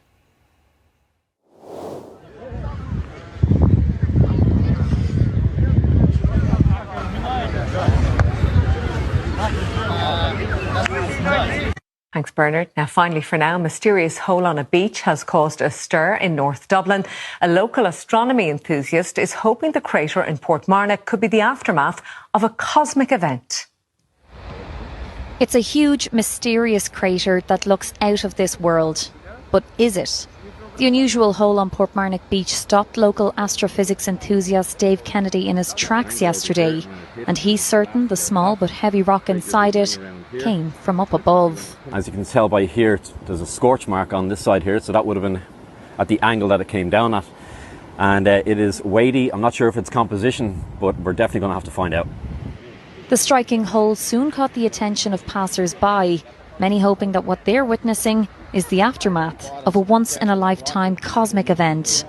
Thanks, Bernard. Now, finally for now, a mysterious hole on a beach has caused a stir in North Dublin. A local astronomy enthusiast is hoping the crater in Portmarnock could be the aftermath of a cosmic event. It's a huge, mysterious crater that looks out of this world. But is it? The unusual hole on Portmarnock Beach stopped local astrophysics enthusiast Dave Kennedy in his tracks yesterday, and he's certain the small but heavy rock inside it came from up above. As you can tell by here, there's a scorch mark on this side here, so that would have been at the angle that it came down at. And it is weighty. I'm not sure if it's composition, but we're definitely going to have to find out. The striking hole soon caught the attention of passers-by, many hoping that what they're witnessing is the aftermath of a once-in-a-lifetime cosmic event.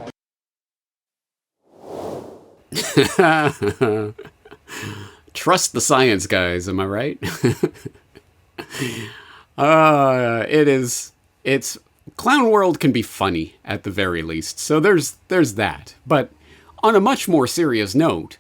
Trust the science, guys, am I right? It's Clown World can be funny at the very least, so there's that. But on a much more serious note,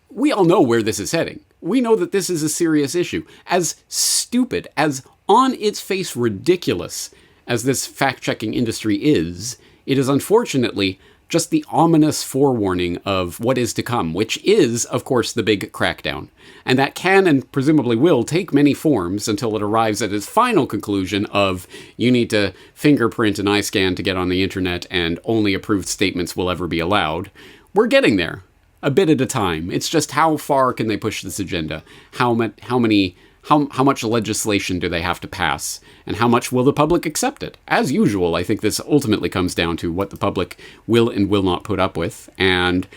we all know where this is heading. We know that this is a serious issue. As stupid, as on its face ridiculous as this fact-checking industry is, it is unfortunately just the ominous forewarning of what is to come, which is, of course, the big crackdown. And that can and presumably will take many forms until it arrives at its final conclusion of you need to fingerprint an eye scan to get on the internet and only approved statements will ever be allowed. We're getting there, a bit at a time. It's just how far can they push this agenda? How much legislation do they have to pass? And how much will the public accept it? As usual, I think this ultimately comes down to what the public will and will not put up with. And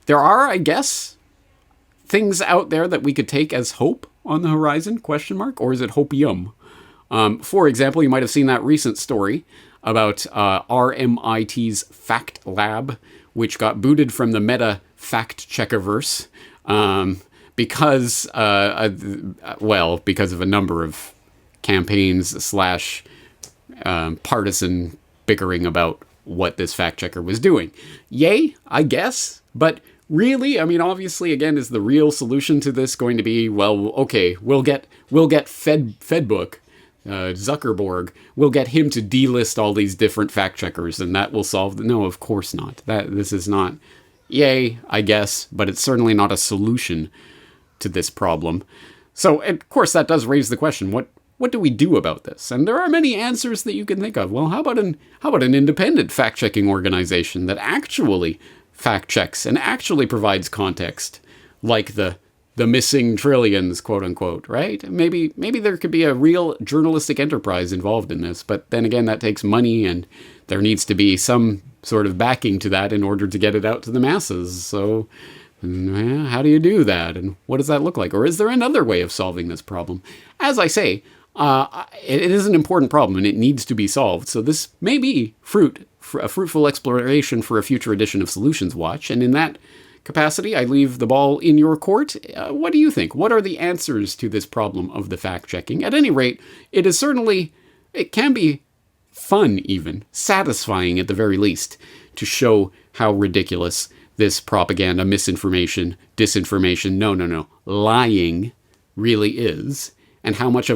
there are, I guess, things out there that we could take as hope on the horizon, ? Or is it hopium? For example, you might have seen that recent story about RMIT's Fact Lab, which got booted from the Meta fact-checkerverse. Because of a number of campaigns / partisan bickering about what this fact checker was doing. Yay, I guess. But really, I mean, obviously, again, is the real solution to this going to be, well, okay, we'll get Fedbook, Zuckerberg, we'll get him to delist all these different fact checkers, and that will solve no, of course not. This is not. Yay, I guess, but it's certainly not a solution to this problem. So, of course, that does raise the question, what do we do about this? And there are many answers that you can think of. Well, how about an independent fact-checking organization that actually fact-checks and actually provides context, like the the missing trillions, quote unquote, right? Maybe there could be a real journalistic enterprise involved in this, but then again, that takes money, and there needs to be some sort of backing to that in order to get it out to the masses. So how do you do that, and what does that look like? Or is there another way of solving this problem? As I say, it is an important problem, and it needs to be solved. So this may be a fruitful exploration for a future edition of Solutions Watch, and in that capacity, I leave the ball in your court. What do you think? What are the answers to this problem of the fact-checking? At any rate, it can be fun even, satisfying at the very least, to show how ridiculous this propaganda, misinformation, disinformation, lying really is, and how much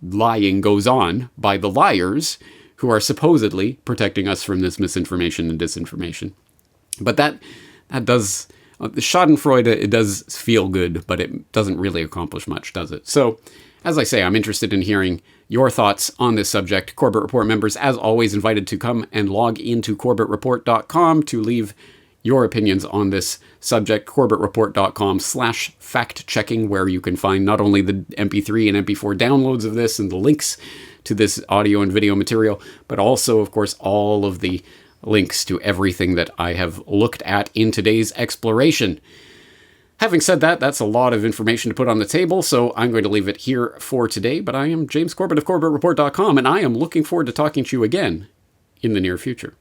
lying goes on by the liars who are supposedly protecting us from this misinformation and disinformation. But that does, the schadenfreude, it does feel good, but it doesn't really accomplish much, does it? So, as I say, I'm interested in hearing your thoughts on this subject. Corbett Report members, as always, invited to come and log into corbettreport.com to leave your opinions on this subject. corbettreport.com/fact-checking, where you can find not only the MP3 and MP4 downloads of this and the links to this audio and video material, but also, of course, all of the links to everything that I have looked at in today's exploration. Having said that, that's a lot of information to put on the table, so I'm going to leave it here for today. But I am James Corbett of CorbettReport.com, and I am looking forward to talking to you again in the near future.